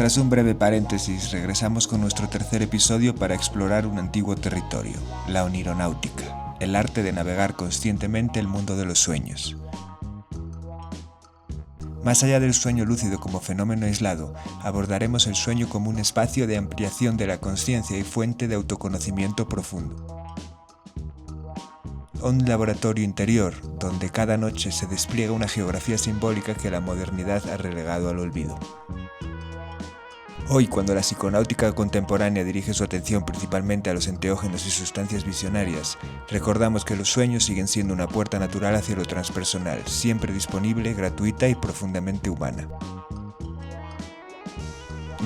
Tras un breve paréntesis, regresamos con nuestro tercer episodio para explorar un antiguo territorio, la onironáutica, el arte de navegar conscientemente el mundo de los sueños. Más allá del sueño lúcido como fenómeno aislado, abordaremos el sueño como un espacio de ampliación de la consciencia y fuente de autoconocimiento profundo. Un laboratorio interior donde cada noche se despliega una geografía simbólica que la modernidad ha relegado al olvido. Hoy, cuando la psiconáutica contemporánea dirige su atención principalmente a los enteógenos y sustancias visionarias, recordamos que los sueños siguen siendo una puerta natural hacia lo transpersonal, siempre disponible, gratuita y profundamente humana.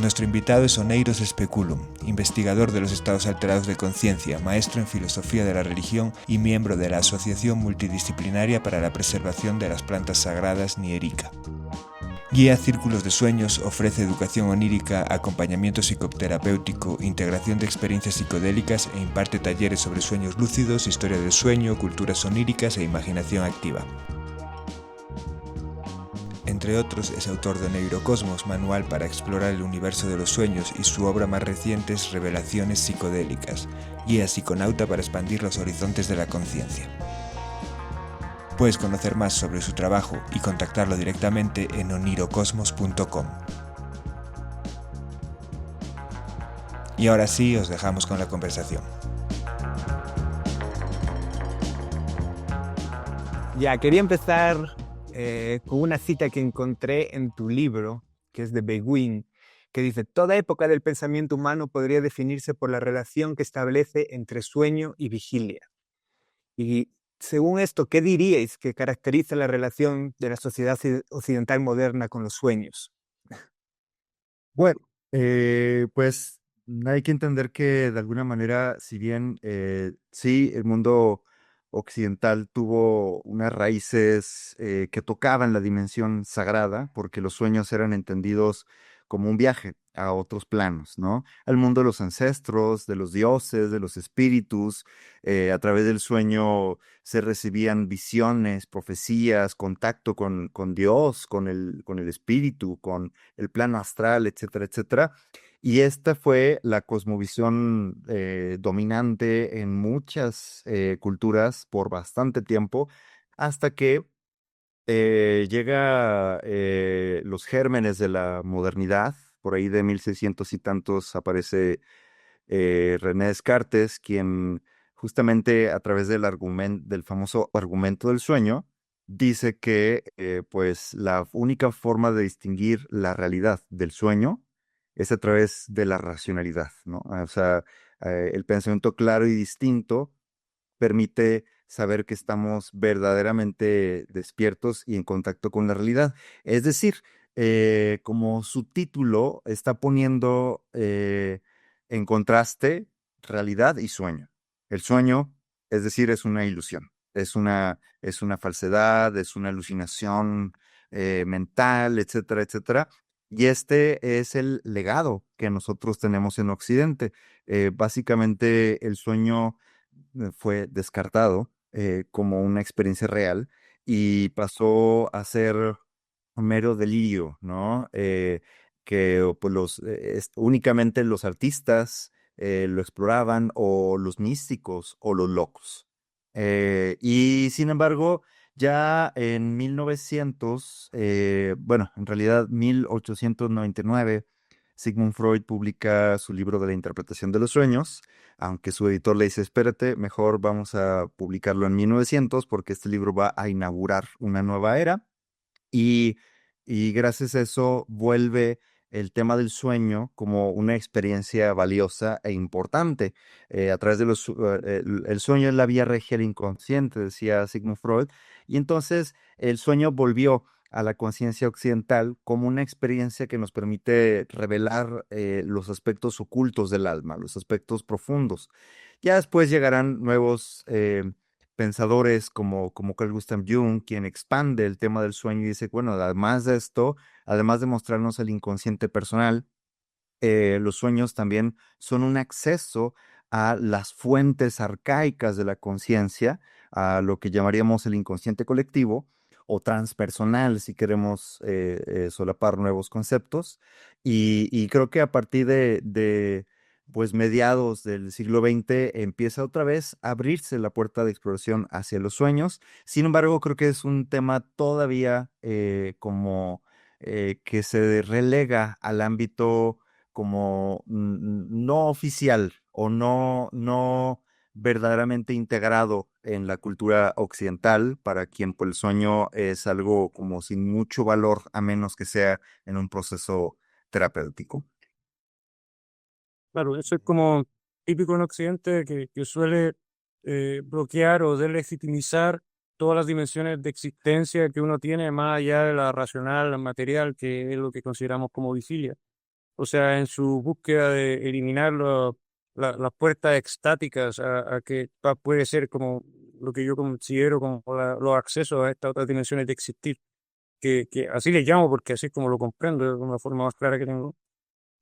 Nuestro invitado es Oneiros Speculum, investigador de los estados alterados de conciencia, maestro en filosofía de la religión y miembro de la Asociación Multidisciplinaria para la Preservación de las Plantas Sagradas Nierica. Guía círculos de sueños, ofrece educación onírica, acompañamiento psicoterapéutico, integración de experiencias psicodélicas e imparte talleres sobre sueños lúcidos, historia del sueño, culturas oníricas e imaginación activa. Entre otros, es autor de Neurocosmos, manual para explorar el universo de los sueños, y su obra más reciente es Revelaciones psicodélicas, guía psiconauta para expandir los horizontes de la conciencia. Puedes conocer más sobre su trabajo y contactarlo directamente en onirocosmos.com. Y ahora sí, os dejamos con la conversación. Ya, quería empezar con una cita que encontré en tu libro, que es de Beguin, que dice: toda época del pensamiento humano podría definirse por la relación que establece entre sueño y vigilia. Y según esto, ¿qué diríais que caracteriza la relación de la sociedad occidental moderna con los sueños? Bueno, pues hay que entender que de alguna manera, si bien sí, el mundo occidental tuvo unas raíces que tocaban la dimensión sagrada, porque los sueños eran entendidos como un viaje a otros planos, ¿no? Al mundo de los ancestros, de los dioses, de los espíritus. A través del sueño se recibían visiones, profecías, contacto con Dios, con el espíritu, con el plano astral, etcétera, etcétera. Y esta fue la cosmovisión dominante en muchas culturas por bastante tiempo, hasta que llega los gérmenes de la modernidad. Por ahí de 1600 y tantos aparece René Descartes, quien justamente a través del famoso argumento del sueño, dice que pues la única forma de distinguir la realidad del sueño es a través de la racionalidad, ¿no? O sea, el pensamiento claro y distinto permite saber que estamos verdaderamente despiertos y en contacto con la realidad. Es decir, como su título está poniendo en contraste realidad y sueño. El sueño, es decir, es una ilusión, es una falsedad, es una alucinación mental, etcétera, etcétera. Y este es el legado que nosotros tenemos en Occidente. Básicamente, el sueño fue descartado como una experiencia real y pasó a ser un mero delirio, ¿no? Que pues, únicamente los artistas lo exploraban, o los místicos, o los locos. Y sin embargo, ya en 1900, bueno, en realidad 1899, Sigmund Freud publica su libro de la interpretación de los sueños, aunque su editor le dice: espérate, mejor vamos a publicarlo en 1900 porque este libro va a inaugurar una nueva era. Y, y gracias a eso vuelve el tema del sueño como una experiencia valiosa e importante. A través de el sueño es la vía regia del inconsciente, decía Sigmund Freud. Y entonces el sueño volvió a la conciencia occidental como una experiencia que nos permite revelar los aspectos ocultos del alma, los aspectos profundos. Ya después llegarán nuevos pensadores como Carl Gustav Jung, quien expande el tema del sueño y dice: bueno, además de esto, además de mostrarnos el inconsciente personal, los sueños también son un acceso a las fuentes arcaicas de la conciencia, a lo que llamaríamos el inconsciente colectivo, o transpersonal, si queremos solapar nuevos conceptos. Y creo que a partir pues mediados del siglo XX empieza otra vez a abrirse la puerta de exploración hacia los sueños. Sin embargo, creo que es un tema todavía como que se relega al ámbito como no oficial o no verdaderamente integrado en la cultura occidental, para quien pues, el sueño es algo como sin mucho valor, a menos que sea en un proceso terapéutico. Claro, eso es como típico en Occidente que suele bloquear o delegitimizar todas las dimensiones de existencia que uno tiene más allá de la racional, la material, que es lo que consideramos como vigilia. O sea, en su búsqueda de eliminar las puertas extáticas a que puede ser como lo que yo considero como los accesos a estas otras dimensiones de existir, que así le llamo porque así es como lo comprendo, de una forma más clara que tengo.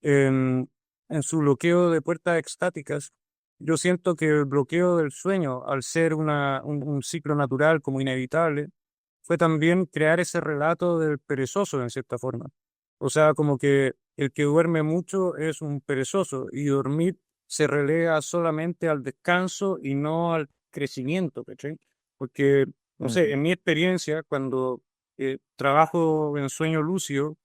En, en su bloqueo de puertas extáticas, yo siento que el bloqueo del sueño, al ser un ciclo natural como inevitable, fue también crear ese relato del perezoso en cierta forma. O sea, como que el que duerme mucho es un perezoso y dormir se relega solamente al descanso y no al crecimiento, ¿cachai? Porque, no sé, en mi experiencia, cuando trabajo en sueño lúcido,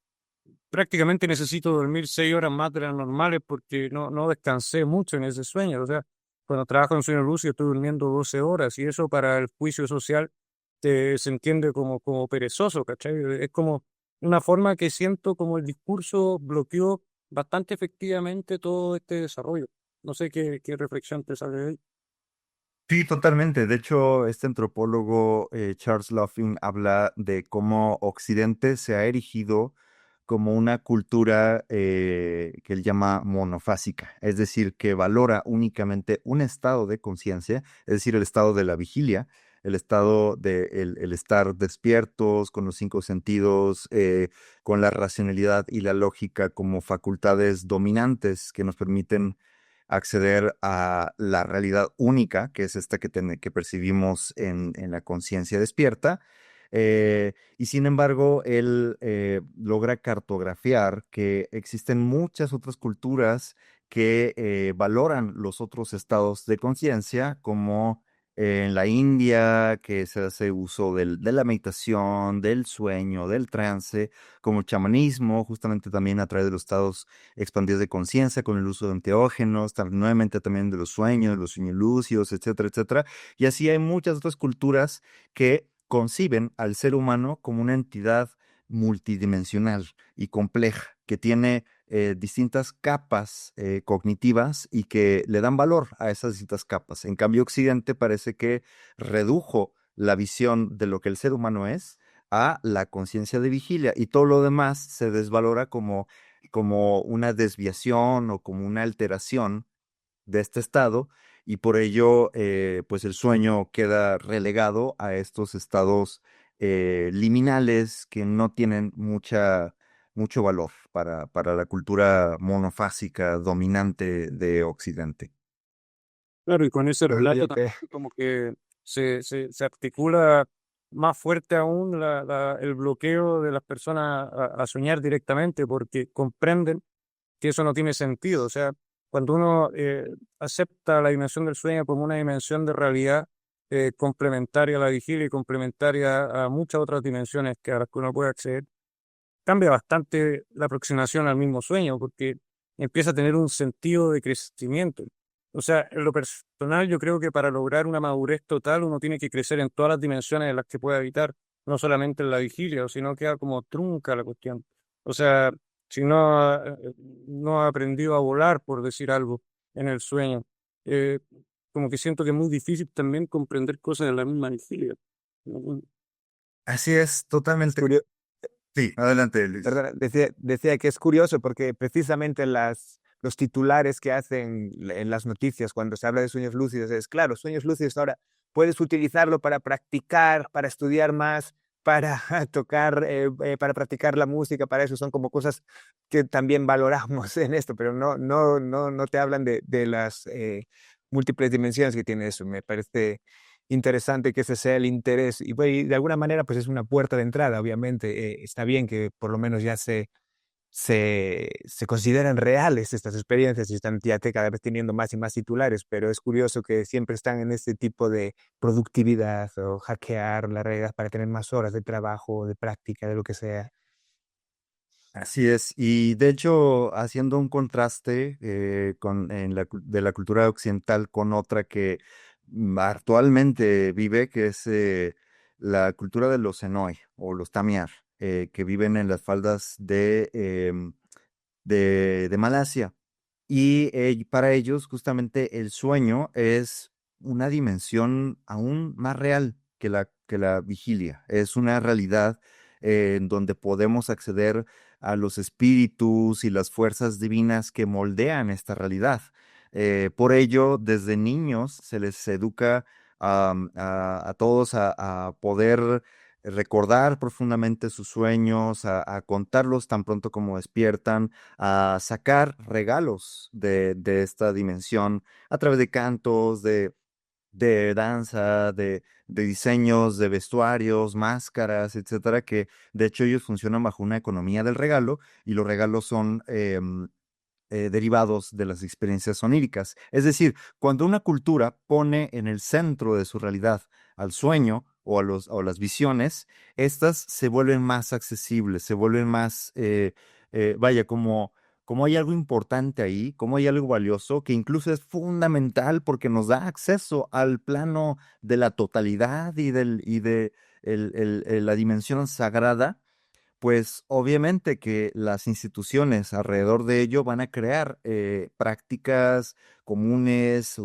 prácticamente necesito dormir 6 horas más de las normales porque no descansé mucho en ese sueño. O sea, cuando trabajo en sueño lúcido estoy durmiendo 12 horas y eso para el juicio social se entiende como perezoso, ¿cachai? Es como una forma que siento como el discurso bloqueó bastante efectivamente todo este desarrollo. No sé qué reflexión te sale de ahí. Sí, totalmente. De hecho, este antropólogo Charles Loughlin habla de cómo Occidente se ha erigido como una cultura que él llama monofásica, es decir, que valora únicamente un estado de conciencia, es decir, el estado de la vigilia, el estado de el estar despiertos con los cinco sentidos, con la racionalidad y la lógica como facultades dominantes que nos permiten acceder a la realidad única, que es esta que percibimos en la conciencia despierta. Y sin embargo, él logra cartografiar que existen muchas otras culturas que valoran los otros estados de conciencia, como en la India, que se hace uso de la meditación, del sueño, del trance, como el chamanismo, justamente también a través de los estados expandidos de conciencia, con el uso de enteógenos, nuevamente también de los sueños lúcidos, etcétera, etcétera. Y así hay muchas otras culturas que conciben al ser humano como una entidad multidimensional y compleja, que tiene distintas capas cognitivas y que le dan valor a esas distintas capas. En cambio, Occidente parece que redujo la visión de lo que el ser humano es a la conciencia de vigilia y todo lo demás se desvalora como una desviación o como una alteración de este estado, y por ello pues el sueño queda relegado a estos estados liminales que no tienen mucho valor para la cultura monofásica dominante de Occidente. Claro, y con ese Pero relato yo también que como que se articula más fuerte aún el bloqueo de las personas a soñar directamente porque comprenden que eso no tiene sentido. O sea, cuando uno acepta la dimensión del sueño como una dimensión de realidad complementaria a la vigilia y complementaria a muchas otras dimensiones que a las que uno puede acceder, cambia bastante la aproximación al mismo sueño porque empieza a tener un sentido de crecimiento. O sea, en lo personal yo creo que para lograr una madurez total uno tiene que crecer en todas las dimensiones en las que puede habitar, no solamente en la vigilia, o si no queda como trunca la cuestión. O sea, si no ha aprendido a volar, por decir algo, en el sueño, eh, como que siento que es muy difícil también comprender cosas en la misma vigilia. Así es, es totalmente. curioso. Sí, adelante, Luis. Perdona, decía que es curioso porque precisamente los titulares que hacen en las noticias cuando se habla de sueños lúcidos es, claro, sueños lúcidos ahora puedes utilizarlo para practicar, para estudiar más, para tocar, para practicar la música, para eso son como cosas que también valoramos en esto, pero no te hablan de las múltiples dimensiones que tiene eso. Me parece interesante que ese sea el interés. Y, pues, y de alguna manera, pues es una puerta de entrada, obviamente. Está bien que por lo menos ya se consideran reales estas experiencias y están ya cada vez teniendo más y más titulares, pero es curioso que siempre están en este tipo de productividad o hackear las reglas para tener más horas de trabajo, de práctica, de lo que sea. Así es, y de hecho, haciendo un contraste de la cultura occidental con otra que actualmente vive, que es la cultura de los Senoi o los Tamiar, que viven en las faldas de Malasia. Y para ellos, justamente, el sueño es una dimensión aún más real que la vigilia. Es una realidad en donde podemos acceder a los espíritus y las fuerzas divinas que moldean esta realidad. Por ello, desde niños se les educa a todos a poder recordar profundamente sus sueños, a contarlos tan pronto como despiertan, a sacar regalos de esta dimensión a través de cantos, de danza, de diseños, de vestuarios, máscaras, etcétera, que de hecho ellos funcionan bajo una economía del regalo y los regalos son derivados de las experiencias oníricas. Es decir, cuando una cultura pone en el centro de su realidad al sueño o las visiones, estas se vuelven más accesibles, se vuelven más, vaya, como hay algo importante ahí, como hay algo valioso, que incluso es fundamental porque nos da acceso al plano de la totalidad y de la dimensión sagrada, pues obviamente que las instituciones alrededor de ello van a crear prácticas comunes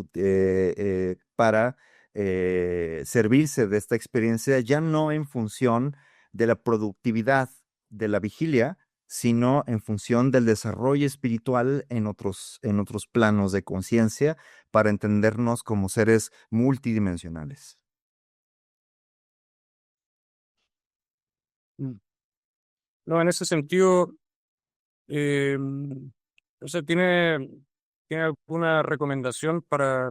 para servirse de esta experiencia, ya no en función de la productividad de la vigilia, sino en función del desarrollo espiritual en otros planos de conciencia para entendernos como seres multidimensionales. Mm. No, en ese sentido, o sea, ¿tiene alguna recomendación para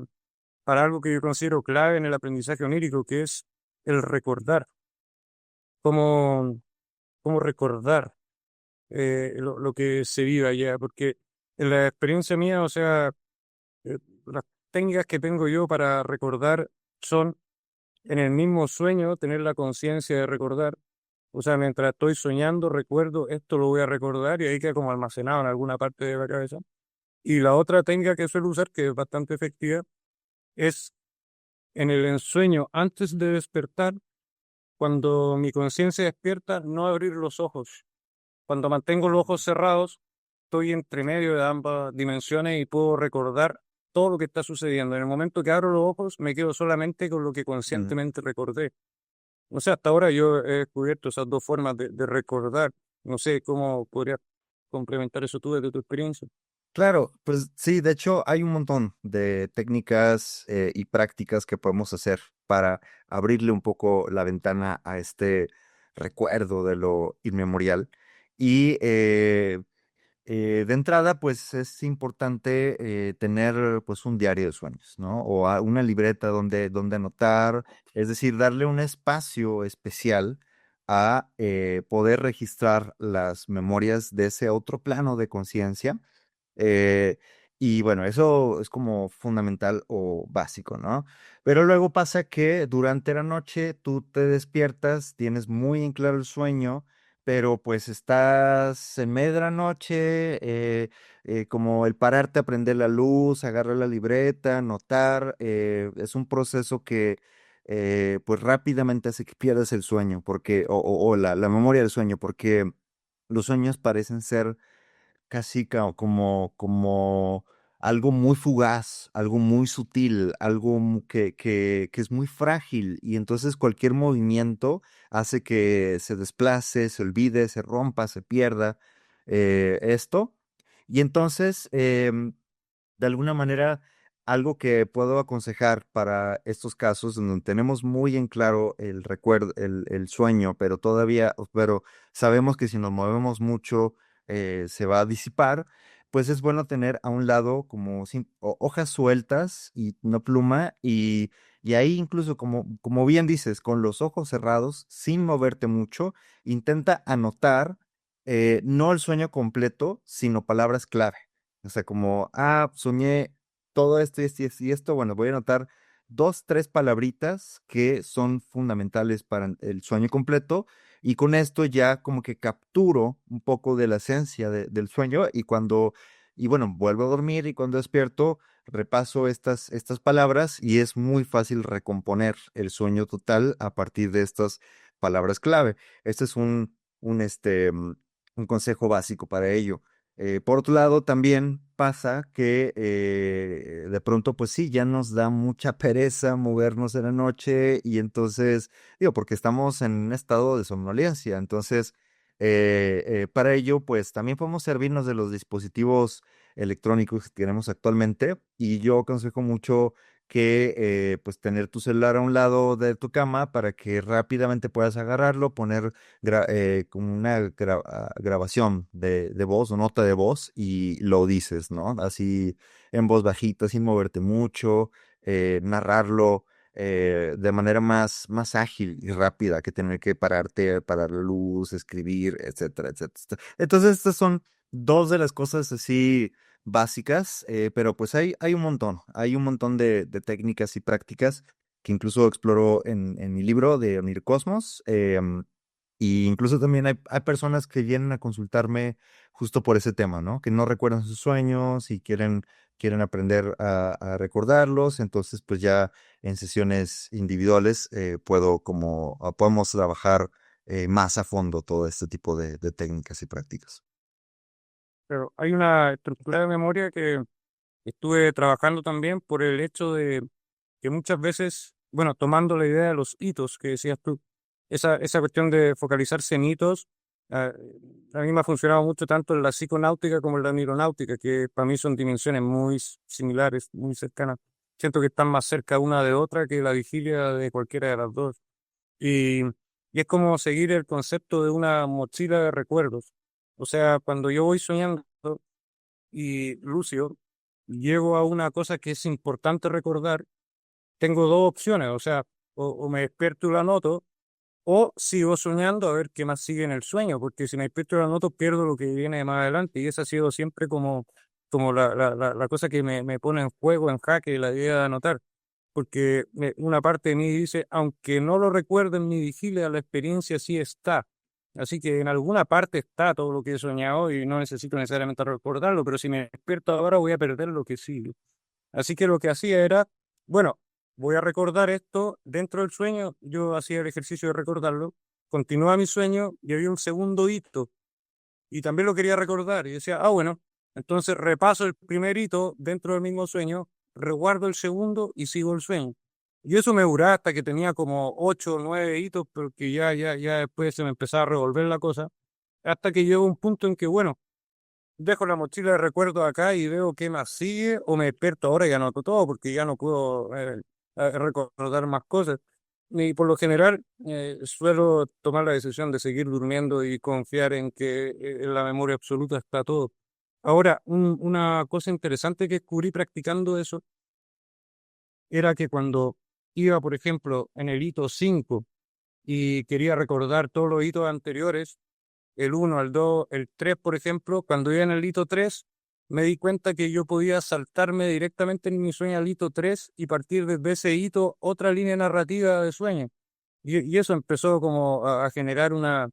algo que yo considero clave en el aprendizaje onírico, que es el recordar? ¿Cómo, cómo recordar lo que se vive allá? Porque en la experiencia mía, o sea, las técnicas que tengo yo para recordar son en el mismo sueño tener la conciencia de recordar. O sea, mientras estoy soñando, recuerdo, esto lo voy a recordar y ahí queda como almacenado en alguna parte de la cabeza. Y la otra técnica que suelo usar, que es bastante efectiva, es en el ensueño, antes de despertar, cuando mi conciencia despierta, no abrir los ojos. Cuando mantengo los ojos cerrados, estoy entre medio de ambas dimensiones y puedo recordar todo lo que está sucediendo. En el momento que abro los ojos, me quedo solamente con lo que Mm. conscientemente recordé. O sea, hasta ahora yo he descubierto esas dos formas de recordar. No sé cómo podrías complementar eso tú desde tu experiencia. Claro, pues sí, de hecho hay un montón de técnicas y prácticas que podemos hacer para abrirle un poco la ventana a este recuerdo de lo inmemorial. Y de entrada, pues es importante tener pues un diario de sueños, ¿no? O una libreta donde anotar, es decir, darle un espacio especial a poder registrar las memorias de ese otro plano de conciencia. eh, y bueno, eso es como fundamental o básico, ¿no? Pero luego pasa que durante la noche tú te despiertas, tienes muy en claro el sueño, pero pues estás en medio de la noche, como el pararte a prender la luz, agarrar la libreta, anotar, es un proceso que pues rápidamente hace que pierdas el sueño, porque, o la memoria del sueño, porque los sueños parecen ser casi como algo muy fugaz, algo muy sutil, algo que es muy frágil y entonces cualquier movimiento hace que se desplace, se olvide, se rompa, se pierda esto. Y entonces, de alguna manera, algo que puedo aconsejar para estos casos donde tenemos muy en claro el recuerdo, el sueño, pero sabemos que si nos movemos mucho se va a disipar, pues es bueno tener a un lado como hojas sueltas y una pluma y ahí incluso como bien dices, con los ojos cerrados, sin moverte mucho, intenta anotar no el sueño completo, sino palabras clave. O sea, como, soñé todo esto y esto y esto, y esto, bueno, voy a anotar dos, tres palabritas que son fundamentales para el sueño completo y con esto ya como que capturo un poco de la esencia del sueño y bueno, vuelvo a dormir y cuando despierto repaso estas palabras y es muy fácil recomponer el sueño total a partir de estas palabras clave. Este es un consejo básico para ello. Por otro lado, también pasa que de pronto, pues sí, ya nos da mucha pereza movernos en la noche y entonces, digo, porque estamos en un estado de somnolencia. Entonces, para ello, pues también podemos servirnos de los dispositivos electrónicos que tenemos actualmente y yo aconsejo mucho que pues tener tu celular a un lado de tu cama para que rápidamente puedas agarrarlo, poner como una grabación de voz o nota de voz y lo dices, ¿no? Así en voz bajita, sin moverte mucho, narrarlo de manera más ágil y rápida que tener que pararte, parar la luz, escribir, etcétera, etcétera. Entonces, estas son dos de las cosas así básicas, pero pues hay un montón de técnicas y prácticas que incluso exploro en mi libro de Unir Cosmos. Y incluso también hay personas que vienen a consultarme justo por ese tema, ¿no? Que no recuerdan sus sueños y quieren aprender a recordarlos. Entonces, pues ya en sesiones individuales podemos trabajar más a fondo todo este tipo de técnicas y prácticas. Pero hay una estructura de memoria que estuve trabajando también por el hecho de que muchas veces, bueno, tomando la idea de los hitos que decías tú, esa cuestión de focalizarse en hitos, ah, a mí me ha funcionado mucho tanto en la psiconáutica como en la neuronáutica, que para mí son dimensiones muy similares, muy cercanas. Siento que están más cerca una de otra que la vigilia de cualquiera de las dos. Y, y es como seguir el concepto de una mochila de recuerdos. O sea, cuando yo voy soñando y lúcido, llego a una cosa que es importante recordar, tengo dos opciones, o sea, o me despierto y la anoto, o sigo soñando a ver qué más sigue en el sueño, porque si me despierto y la anoto, pierdo lo que viene más adelante, y esa ha sido siempre como la cosa que me pone en juego, en jaque, la idea de anotar, porque una parte de mí dice, aunque no lo recuerde en mi vigilia, la experiencia sí está. Así que en alguna parte está todo lo que he soñado y no necesito necesariamente recordarlo, pero si me despierto ahora voy a perder lo que sigue. Así que lo que hacía era, bueno, voy a recordar esto dentro del sueño, yo hacía el ejercicio de recordarlo, continuaba mi sueño y había un segundo hito y también lo quería recordar y decía, bueno, entonces repaso el primer hito dentro del mismo sueño, resguardo el segundo y sigo el sueño. Y eso me duraba hasta que tenía como 8 o 9 hitos, porque ya después se me empezaba a revolver la cosa, hasta que llegó un punto en que, bueno, dejo la mochila de recuerdos acá y veo qué más sigue, o me despierto ahora y anoto todo, porque ya no puedo recordar más cosas. Y por lo general suelo tomar la decisión de seguir durmiendo y confiar en que en la memoria absoluta está todo. Ahora, una cosa interesante que descubrí practicando eso era que cuando iba, por ejemplo, en el hito 5 y quería recordar todos los hitos anteriores, el uno, el 2, el 3, por ejemplo, cuando iba en el hito 3, me di cuenta que yo podía saltarme directamente en mi sueño al hito 3 y partir desde ese hito otra línea narrativa de sueño. Y eso empezó como a generar una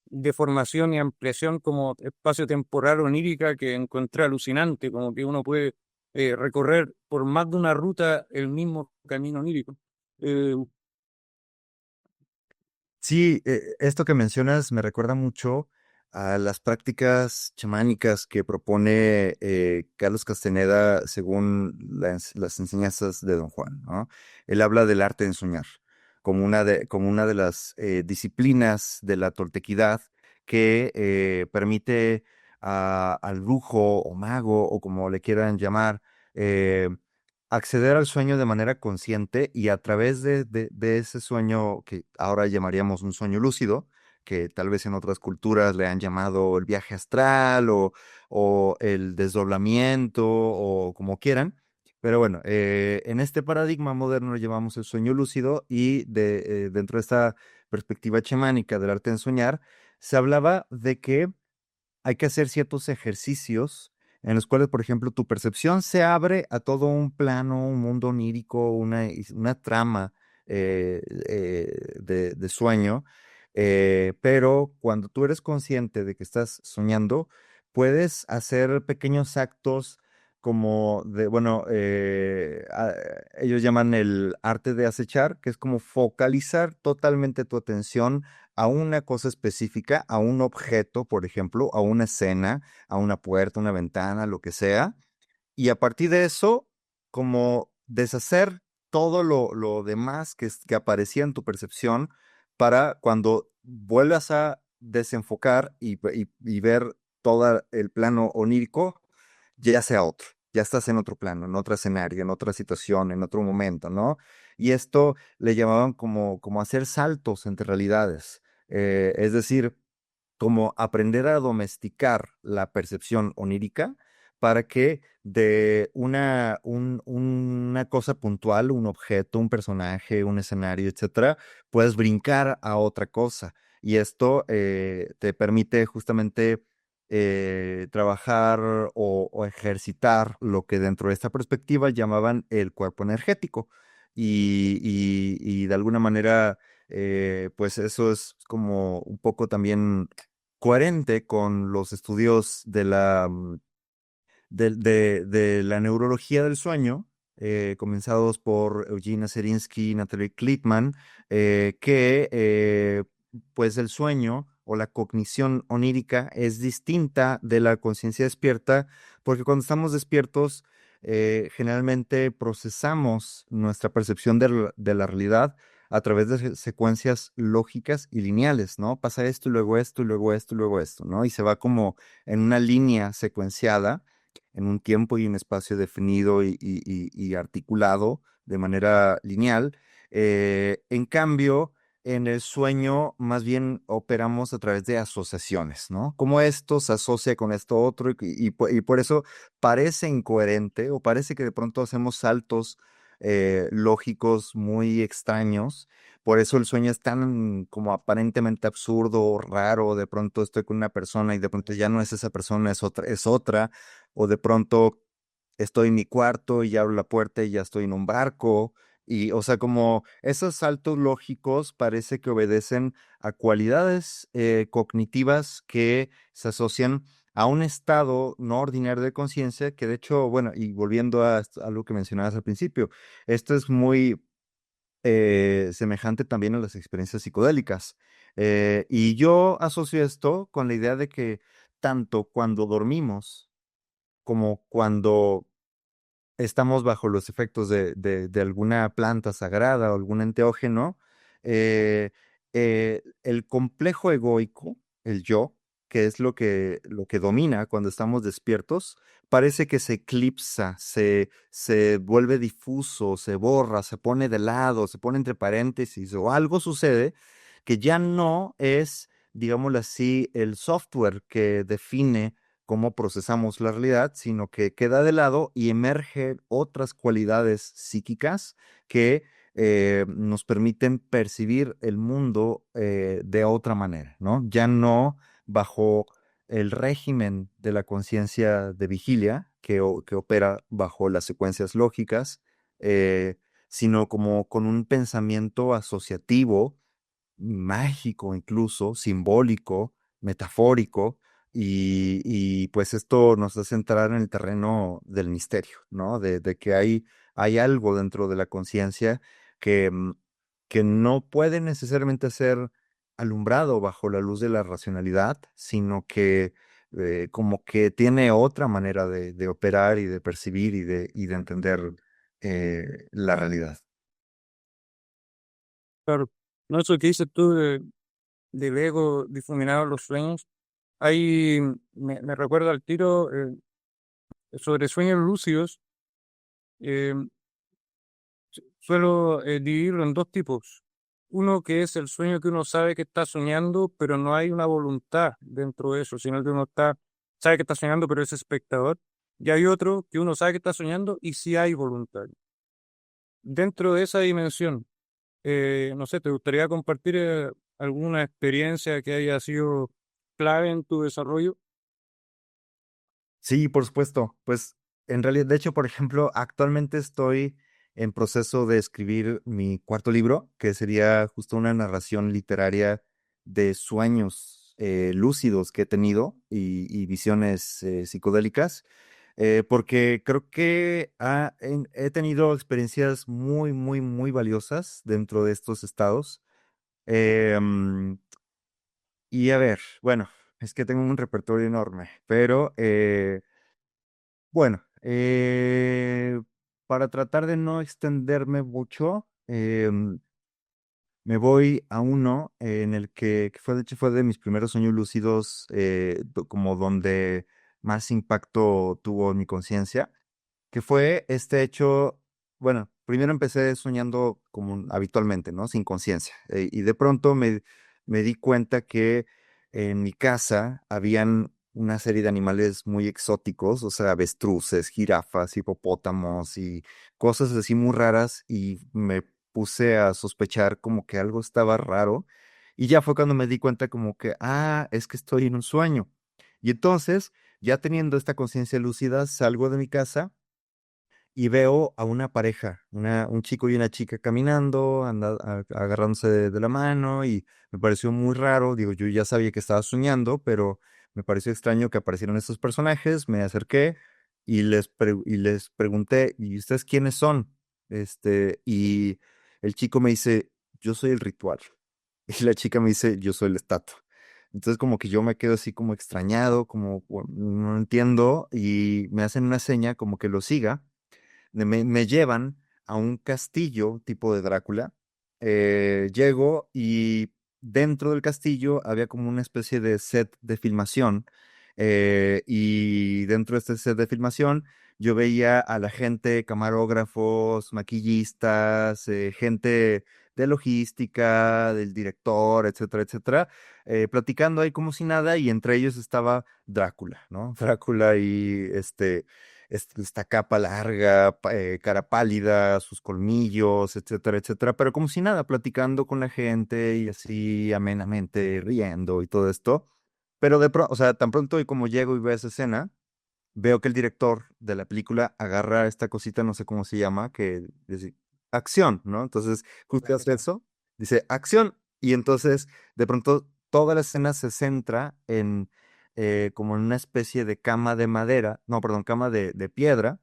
deformación y ampliación como espacio-temporal onírica que encontré alucinante, como que uno puede recorrer por más de una ruta el mismo camino onírico. Eh, Sí, esto que mencionas me recuerda mucho a las prácticas chamánicas que propone Carlos Castaneda según las enseñanzas de Don Juan, ¿no? Él habla del arte de soñar como una de las disciplinas de la toltequidad que permite al brujo o mago o como le quieran llamar, eh, acceder al sueño de manera consciente y a través de ese sueño que ahora llamaríamos un sueño lúcido, que tal vez en otras culturas le han llamado el viaje astral o el desdoblamiento o como quieran. Pero bueno, en este paradigma moderno lo llamamos el sueño lúcido y dentro de esta perspectiva chamánica del arte de soñar, se hablaba de que hay que hacer ciertos ejercicios en los cuales, por ejemplo, tu percepción se abre a todo un plano, un mundo onírico, una trama de sueño, pero cuando tú eres consciente de que estás soñando, puedes hacer pequeños actos como bueno, ellos llaman el arte de acechar, que es como focalizar totalmente tu atención a una cosa específica, a un objeto, por ejemplo, a una escena, a una puerta, una ventana, lo que sea, y a partir de eso, como deshacer todo lo demás que aparecía en tu percepción para cuando vuelvas a desenfocar y ver todo el plano onírico, ya sea otro. Ya estás en otro plano, en otro escenario, en otra situación, en otro momento, ¿no? Y esto le llamaban como hacer saltos entre realidades. Es decir, como aprender a domesticar la percepción onírica para que de una cosa puntual, un objeto, un personaje, un escenario, etcétera, puedes brincar a otra cosa. Y esto te permite justamente trabajar o ejercitar lo que dentro de esta perspectiva llamaban el cuerpo energético. Y de alguna manera, pues eso es como un poco también coherente con los estudios de la neurología del sueño, comenzados por Eugene Aserinsky y Natalie Klickman, que pues el sueño o la cognición onírica es distinta de la conciencia despierta, porque cuando estamos despiertos, generalmente procesamos nuestra percepción de la realidad a través de secuencias lógicas y lineales, ¿no? Pasa esto y luego esto y luego esto y luego esto, ¿no? Y se va como en una línea secuenciada en un tiempo y un espacio definido y articulado de manera lineal. En cambio, en el sueño más bien operamos a través de asociaciones, ¿no? Como esto se asocia con esto otro y por eso parece incoherente o parece que de pronto hacemos saltos lógicos muy extraños. Por eso el sueño es tan como aparentemente absurdo o raro. De pronto estoy con una persona y de pronto ya no es esa persona, es otra. O de pronto estoy en mi cuarto y abro la puerta y ya estoy en un barco. Y, o sea, como esos saltos lógicos parece que obedecen a cualidades cognitivas que se asocian a un estado no ordinario de conciencia, que de hecho, bueno, y volviendo a algo que mencionabas al principio, esto es muy semejante también a las experiencias psicodélicas. Y yo asocio esto con la idea de que tanto cuando dormimos como cuando estamos bajo los efectos de alguna planta sagrada o algún enteógeno, eh, el complejo egoico, el yo, que es lo que domina cuando estamos despiertos, parece que se eclipsa, se vuelve difuso, se borra, se pone de lado, se pone entre paréntesis o algo sucede que ya no es, digámoslo así, el software que define cómo procesamos la realidad, sino que queda de lado y emergen otras cualidades psíquicas que nos permiten percibir el mundo de otra manera, ¿no? Ya no bajo el régimen de la conciencia de vigilia que opera bajo las secuencias lógicas, eh, sino como con un pensamiento asociativo mágico, incluso simbólico, metafórico, pues esto nos hace entrar en el terreno del misterio, ¿no? De que hay algo dentro de la conciencia que, que no puede necesariamente ser alumbrado bajo la luz de la racionalidad, sino que como que tiene otra manera de operar y de percibir y de entender la realidad. Claro, no, eso que dices tú del ego difuminado en los sueños, ahí me recuerda al tiro sobre sueños lúcidos. eh, Suelo dividirlo en dos tipos. Uno que es el sueño que uno sabe que está soñando, pero no hay una voluntad dentro de eso, sino que uno está sabe que está soñando, pero es espectador. Y hay otro que uno sabe que está soñando y sí hay voluntario. Dentro de esa dimensión, no sé, ¿te gustaría compartir alguna experiencia que haya sido clave en tu desarrollo? Sí, por supuesto. Pues en realidad, de hecho, por ejemplo, actualmente estoy en proceso de escribir mi cuarto libro, que sería justo una narración literaria de sueños lúcidos que he tenido y visiones psicodélicas, porque creo que he tenido experiencias muy, muy, muy valiosas dentro de estos estados. Y a ver, bueno, es que tengo un repertorio enorme, pero bueno, para tratar de no extenderme mucho, me voy a uno en el que fue, de hecho, fue de mis primeros sueños lúcidos, como donde más impacto tuvo en mi conciencia, que fue este hecho, bueno, primero empecé soñando como habitualmente, ¿no? Sin conciencia. Y de pronto me di cuenta que en mi casa habían una serie de animales muy exóticos, o sea, avestruces, jirafas, hipopótamos y cosas así muy raras, y me puse a sospechar como que algo estaba raro. Y ya fue cuando me di cuenta como que, es que estoy en un sueño. Y entonces, ya teniendo esta conciencia lúcida, salgo de mi casa y veo a una pareja, un chico y una chica caminando, agarrándose de la mano, y me pareció muy raro. Digo, yo ya sabía que estaba soñando, pero me pareció extraño que aparecieran estos personajes. Me acerqué y les pregunté, ¿y ustedes quiénes son? Y el chico me dice, yo soy el ritual. Y la chica me dice, yo soy la estatua. Entonces como que yo me quedo así como extrañado, como "Bueno, no entiendo", y me hacen una seña como que lo siga. Me llevan a un castillo tipo de Drácula. Llego y dentro del castillo había como una especie de set de filmación. Y dentro de este set de filmación yo veía a la gente, camarógrafos, maquillistas, gente de logística, del director, etcétera, etcétera, platicando ahí como si nada, y entre ellos estaba Drácula, ¿no? Drácula y esta capa larga, cara pálida, sus colmillos, etcétera, etcétera, pero como si nada, platicando con la gente y así amenamente riendo y todo esto. Pero de pronto, o sea, tan pronto y como llego y veo esa escena, veo que el director de la película agarra esta cosita, no sé cómo se llama, que dice acción, ¿no? Entonces, justo hace eso, dice acción, y entonces de pronto toda la escena se centra en como en una especie de cama de madera, no, perdón, cama de piedra,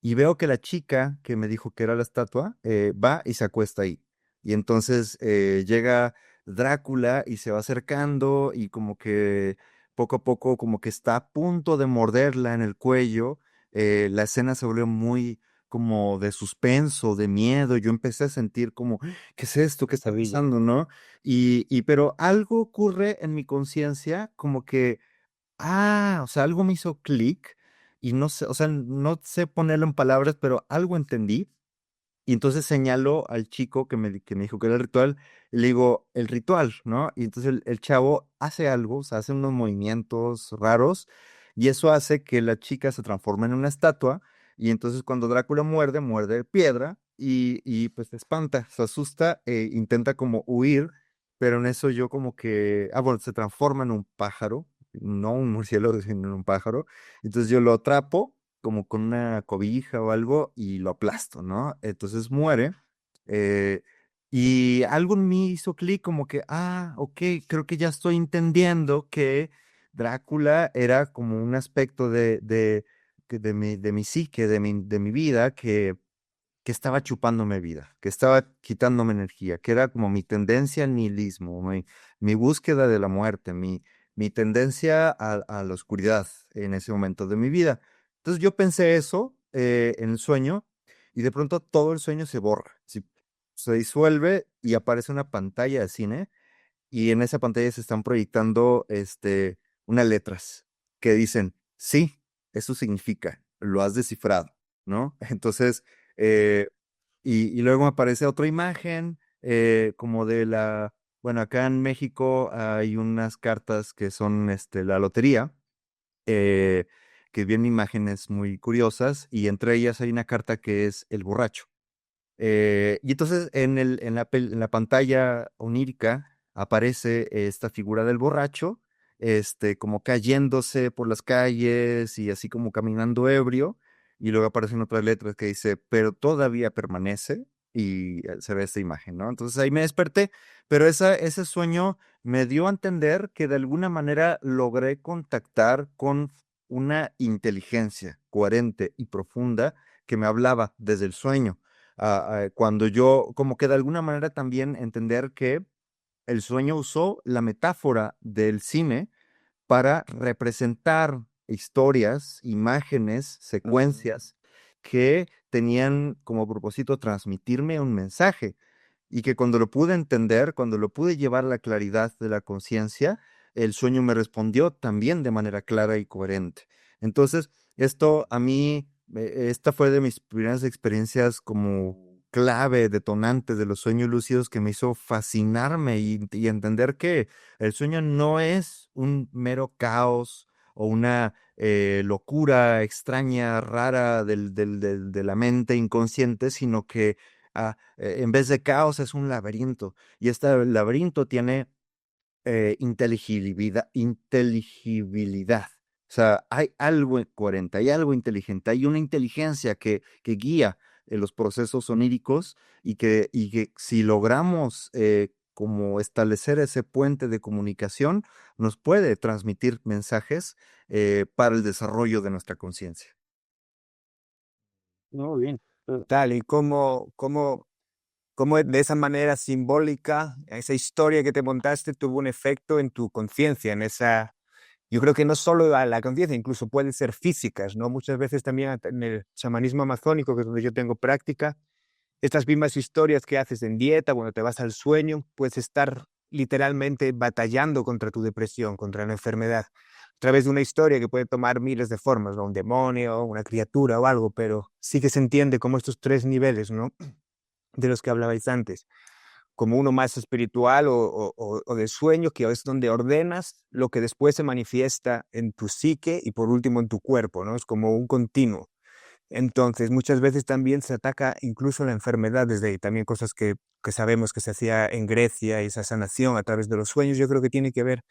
y veo que la chica que me dijo que era la estatua va y se acuesta ahí. Y entonces llega Drácula y se va acercando, y como que poco a poco como que está a punto de morderla en el cuello. La escena se volvió muy como de suspenso, de miedo. Yo empecé a sentir como, ¿qué es esto? ¿Qué está pasando, no? Pero algo ocurre en mi conciencia, como que o sea, algo me hizo clic, y no sé, o sea, no sé ponerlo en palabras, pero algo entendí. Y entonces señalo al chico que me dijo que era el ritual, y le digo, el ritual, ¿no? Y entonces el chavo hace algo, o sea, hace unos movimientos raros, y eso hace que la chica se transforme en una estatua. Y entonces cuando Drácula muerde, muerde piedra, y pues se espanta, se asusta, intenta como huir, pero en eso yo como que, bueno, se transforma en un pájaro, no un murciélago, sino en un pájaro. Entonces yo lo atrapo como con una cobija o algo, y lo aplasto, ¿no? Entonces muere. eh, y algo en mí hizo clic, como que, ok, creo que ya estoy entendiendo que Drácula era como un aspecto de mi psique, de mi vida, que estaba chupándome vida, que estaba quitándome energía, que era como mi tendencia al nihilismo, mi búsqueda de la muerte, mi tendencia a la oscuridad en ese momento de mi vida. Entonces yo pensé eso en el sueño, y de pronto todo el sueño se borra, se disuelve, y aparece una pantalla de cine, y en esa pantalla se están proyectando unas letras que dicen, sí, eso significa, lo has descifrado, ¿no? Entonces, eh, y luego aparece otra imagen, como bueno, acá en México hay unas cartas que son la lotería. eh, que vienen imágenes muy curiosas y entre ellas hay una carta que es el borracho. Y entonces en la pantalla onírica aparece esta figura del borracho, como cayéndose por las calles y así como caminando ebrio, y luego aparecen otras letras que dice, pero todavía permanece, y se ve esta imagen, ¿no? Entonces ahí me desperté, pero ese sueño me dio a entender que de alguna manera logré contactar con una inteligencia coherente y profunda que me hablaba desde el sueño cuando yo, como que de alguna manera también entender que el sueño usó la metáfora del cine para representar historias, imágenes, secuencias que tenían como propósito transmitirme un mensaje y que cuando lo pude entender, cuando lo pude llevar a la claridad de la conciencia, el sueño me respondió también de manera clara y coherente. Entonces, esto a mí, esta fue de mis primeras experiencias como clave, detonante de los sueños lúcidos que me hizo fascinarme y entender que el sueño no es un mero caos o una locura extraña, rara de la mente inconsciente, sino que en vez de caos es un laberinto. Y este laberinto tiene inteligibilidad. O sea, hay algo coherente, hay algo inteligente, hay una inteligencia que guía los procesos oníricos y que si logramos como establecer ese puente de comunicación, nos puede transmitir mensajes para el desarrollo de nuestra conciencia. Muy bien. Tal, y cómo de esa manera simbólica, esa historia que te montaste tuvo un efecto en tu conciencia, en esa. Yo creo que no solo a la conciencia, incluso pueden ser físicas, ¿no? Muchas veces también en el chamanismo amazónico, que es donde yo tengo práctica, estas mismas historias que haces en dieta, cuando te vas al sueño, puedes estar literalmente batallando contra tu depresión, contra la enfermedad, a través de una historia que puede tomar miles de formas, ¿no? Un demonio, una criatura o algo, pero sí que se entiende como estos tres niveles, ¿no? De los que hablabais antes, como uno más espiritual o de sueño, que es donde ordenas lo que después se manifiesta en tu psique y por último en tu cuerpo, ¿no? Es como un continuo. Entonces, muchas veces también se ataca incluso la enfermedad desde ahí. También cosas que sabemos que se hacía en Grecia y esa sanación a través de los sueños, yo creo que tiene que ver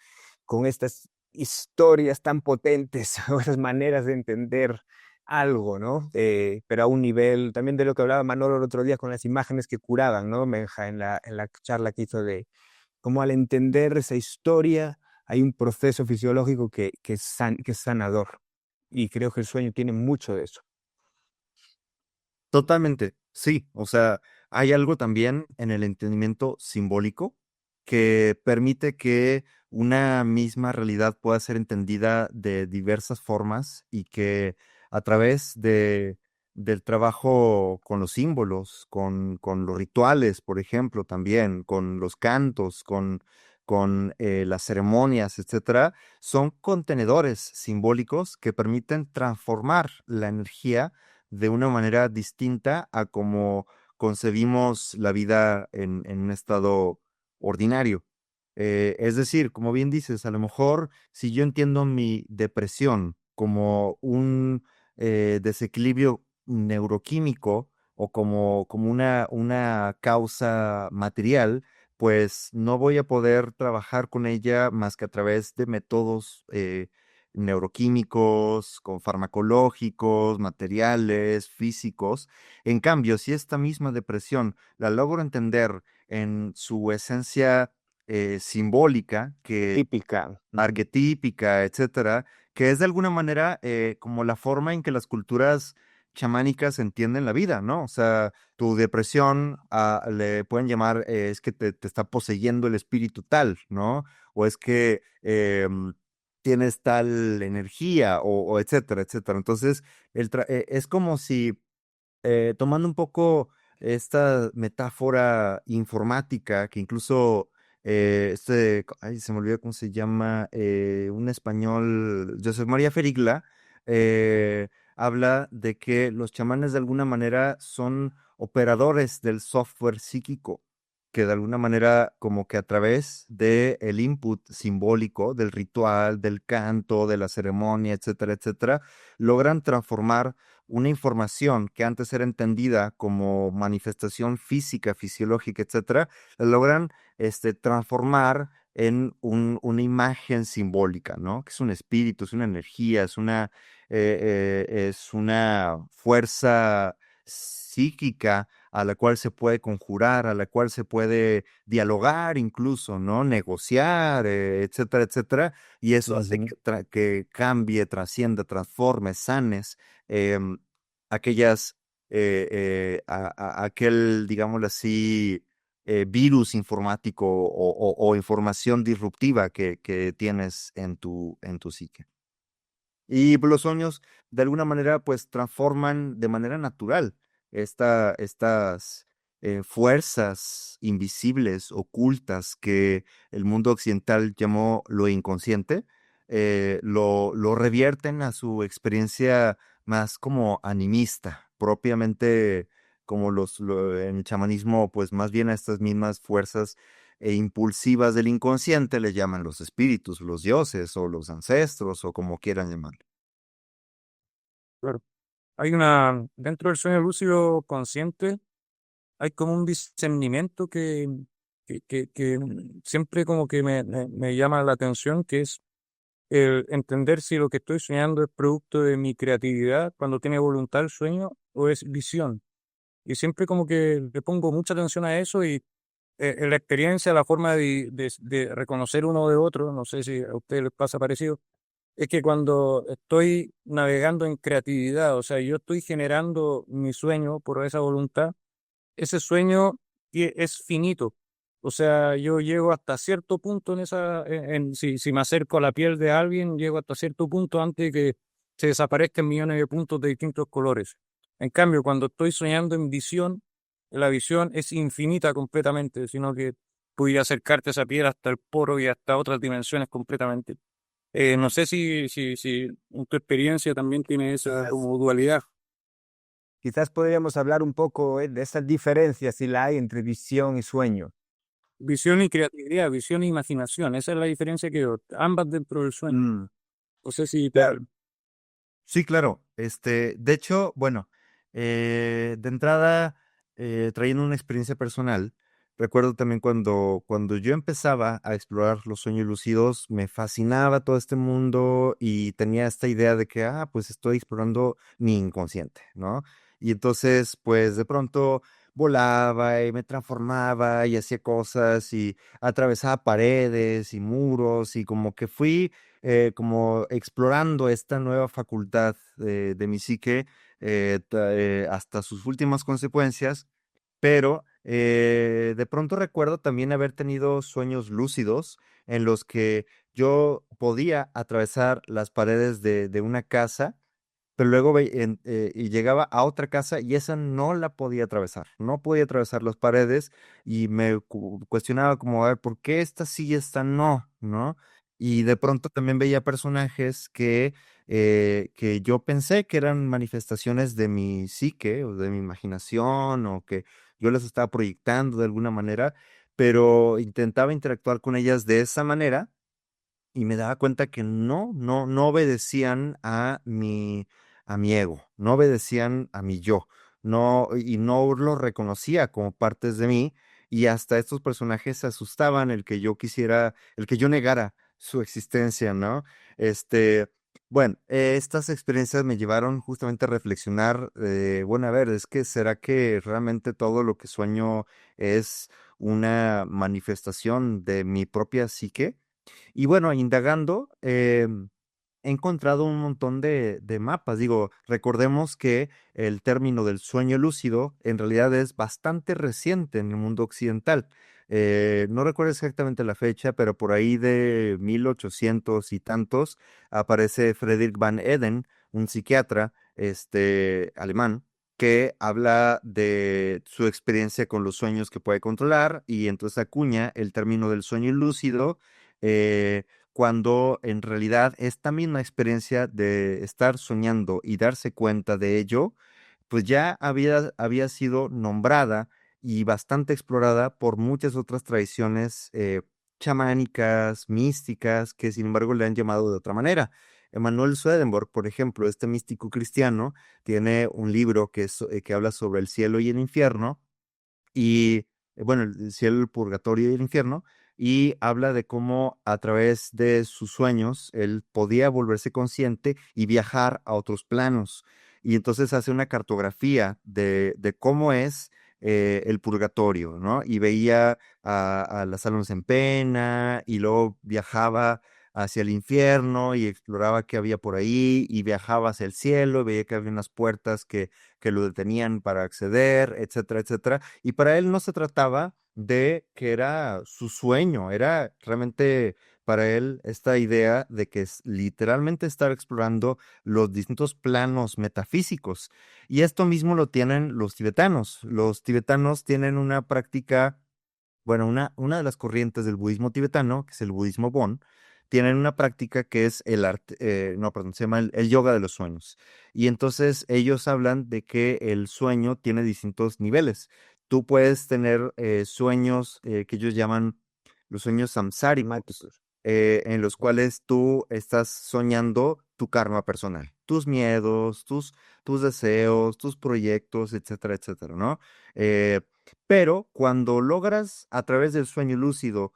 con estas historias tan potentes o esas maneras de entender algo, ¿no? Pero a un nivel también de lo que hablaba Manolo el otro día con las imágenes que curaban, ¿no? Menja en la charla que hizo de cómo al entender esa historia hay un proceso fisiológico que es sanador. Y creo que el sueño tiene mucho de eso. Totalmente, sí. O sea, hay algo también en el entendimiento simbólico que permite que una misma realidad pueda ser entendida de diversas formas y que a través del trabajo con los símbolos, con los rituales, por ejemplo, también, con los cantos, con las ceremonias, etcétera, son contenedores simbólicos que permiten transformar la energía de una manera distinta a como concebimos la vida en un estado ordinario. Es decir, como bien dices, a lo mejor si yo entiendo mi depresión como un desequilibrio neuroquímico o como una causa material, pues no voy a poder trabajar con ella más que a través de métodos neuroquímicos, con farmacológicos, materiales, físicos. En cambio, si esta misma depresión la logro entender en su esencia simbólica, que Típica. arquetípica, etcétera, que es de alguna manera como la forma en que las culturas chamánicas entienden la vida, ¿no? O sea, tu depresión le pueden llamar, es que te está poseyendo el espíritu tal, ¿no? O es que tienes tal energía, o etcétera, etcétera. Entonces, es como si tomando un poco esta metáfora informática que incluso ay, se me olvidó cómo se llama, un español, José María Ferigla, habla de que los chamanes de alguna manera son operadores del software psíquico. que de alguna manera como que a través del input simbólico, del ritual, del canto, de la ceremonia, etcétera, etcétera, logran transformar una información que antes era entendida como manifestación física, fisiológica, etcétera, la logran transformar en una imagen simbólica, ¿no? Que es un espíritu, es una energía, es una fuerza psíquica a la cual se puede conjurar, a la cual se puede dialogar incluso, ¿no? Negociar, etcétera, etcétera. Y eso hace Ujú. que cambie, trascienda, transforme, sanes em, aquellas, aquel, digámoslo así, virus informático o información disruptiva que tienes en tu psique. Y pues, los sueños, de alguna manera, pues transforman de manera natural estas fuerzas invisibles, ocultas, que el mundo occidental llamó lo inconsciente, lo revierten a su experiencia más como animista, propiamente como en el chamanismo, pues más bien a estas mismas fuerzas impulsivas del inconsciente le llaman los espíritus, los dioses o los ancestros o como quieran llamar. Claro. Dentro del sueño lúcido consciente, hay como un discernimiento que siempre como que me llama la atención, que es el entender si lo que estoy soñando es producto de mi creatividad cuando tiene voluntad el sueño o es visión. Y siempre como que le pongo mucha atención a eso y en la experiencia, la forma de reconocer uno de otro, no sé si a ustedes les pasa parecido, es que cuando estoy navegando en creatividad, o sea, yo estoy generando mi sueño por esa voluntad, ese sueño es finito. O sea, yo llego hasta cierto punto si me acerco a la piel de alguien, llego hasta cierto punto antes de que se desaparezcan millones de puntos de distintos colores. En cambio, cuando estoy soñando en visión, la visión es infinita completamente, sino que pudiera acercarte a esa piel hasta el poro y hasta otras dimensiones completamente. No sé si en tu experiencia también tiene esa como dualidad. Quizás podríamos hablar un poco de esas diferencias, si la hay, entre visión y sueño. Visión y creatividad, visión e imaginación, esa es la diferencia que veo, ambas dentro del sueño. Mm, No sé si te... claro. Sí, claro. De hecho, bueno, de entrada, trayendo una experiencia personal, recuerdo también cuando yo empezaba a explorar los sueños lúcidos, me fascinaba todo este mundo y tenía esta idea de que, pues estoy explorando mi inconsciente, ¿no? Y entonces, pues de pronto volaba y me transformaba y hacía cosas y atravesaba paredes y muros y como que fui como explorando esta nueva facultad de mi psique hasta sus últimas consecuencias, pero de pronto recuerdo también haber tenido sueños lúcidos en los que yo podía atravesar las paredes de una casa, pero luego y llegaba a otra casa y esa no la podía atravesar, no podía atravesar las paredes y me cuestionaba como, a ver, ¿por qué esta sí y esta no? ¿No? Y de pronto también veía personajes que yo pensé que eran manifestaciones de mi psique o de mi imaginación o que yo las estaba proyectando de alguna manera, pero intentaba interactuar con ellas de esa manera y me daba cuenta que no obedecían a mi ego, no obedecían a mi yo, y no lo reconocía como partes de mí, y hasta estos personajes se asustaban el que yo negara su existencia, ¿no? Este, bueno, estas experiencias me llevaron justamente a reflexionar, bueno, a ver, es que ¿será que realmente todo lo que sueño es una manifestación de mi propia psique? Y bueno, indagando, he encontrado un montón de mapas. Digo, recordemos que el término del sueño lúcido en realidad es bastante reciente en el mundo occidental. No recuerdo exactamente la fecha, pero por ahí de 1800 y tantos aparece Friedrich van Eden, un psiquiatra alemán, que habla de su experiencia con los sueños que puede controlar y entonces acuña el término del sueño lúcido, eh, cuando en realidad esta misma experiencia de estar soñando y darse cuenta de ello, pues ya había sido nombrada y bastante explorada por muchas otras tradiciones chamánicas, místicas, que sin embargo le han llamado de otra manera. Emanuel Swedenborg, por ejemplo, este místico cristiano, tiene un libro que habla sobre el cielo y el infierno, y bueno, el cielo, el purgatorio y el infierno, y habla de cómo a través de sus sueños él podía volverse consciente y viajar a otros planos. Y entonces hace una cartografía de cómo es el purgatorio, ¿no? Y veía a las almas en pena y luego viajaba hacia el infierno y exploraba qué había por ahí y viajaba hacia el cielo, veía que había unas puertas que lo detenían para acceder, etcétera, etcétera. Y para él no se trataba de que era su sueño, era realmente para él esta idea de que es literalmente estar explorando los distintos planos metafísicos. Y esto mismo lo tienen los tibetanos. Los tibetanos tienen una práctica, bueno, una de las corrientes del budismo tibetano, que es el budismo Bon, tienen una práctica que es el arte, no, perdón, se llama el yoga de los sueños. Y entonces ellos hablan de que el sueño tiene distintos niveles. Tú puedes tener sueños que ellos llaman los sueños samsáricos, en los cuales tú estás soñando tu karma personal, tus miedos, tus deseos, tus proyectos, etcétera, etcétera, ¿no? Pero cuando logras a través del sueño lúcido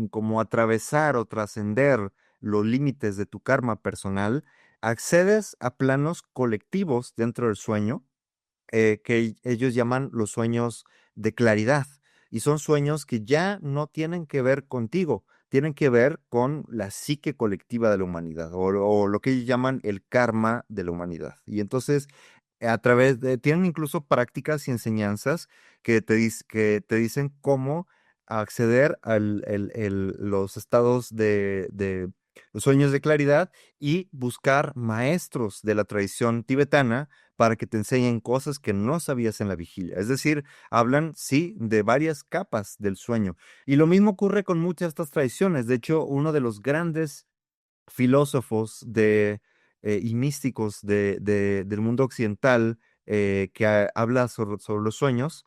como atravesar o trascender los límites de tu karma personal, accedes a planos colectivos dentro del sueño que ellos llaman los sueños de claridad. Y son sueños que ya no tienen que ver contigo, tienen que ver con la psique colectiva de la humanidad o lo que ellos llaman el karma de la humanidad. Y entonces, tienen incluso prácticas y enseñanzas que te dicen cómo acceder a los estados de los sueños de claridad y buscar maestros de la tradición tibetana para que te enseñen cosas que no sabías en la vigilia. Es decir, hablan, sí, de varias capas del sueño. Y lo mismo ocurre con muchas de estas tradiciones. De hecho, uno de los grandes filósofos y místicos del mundo occidental que habla sobre los sueños.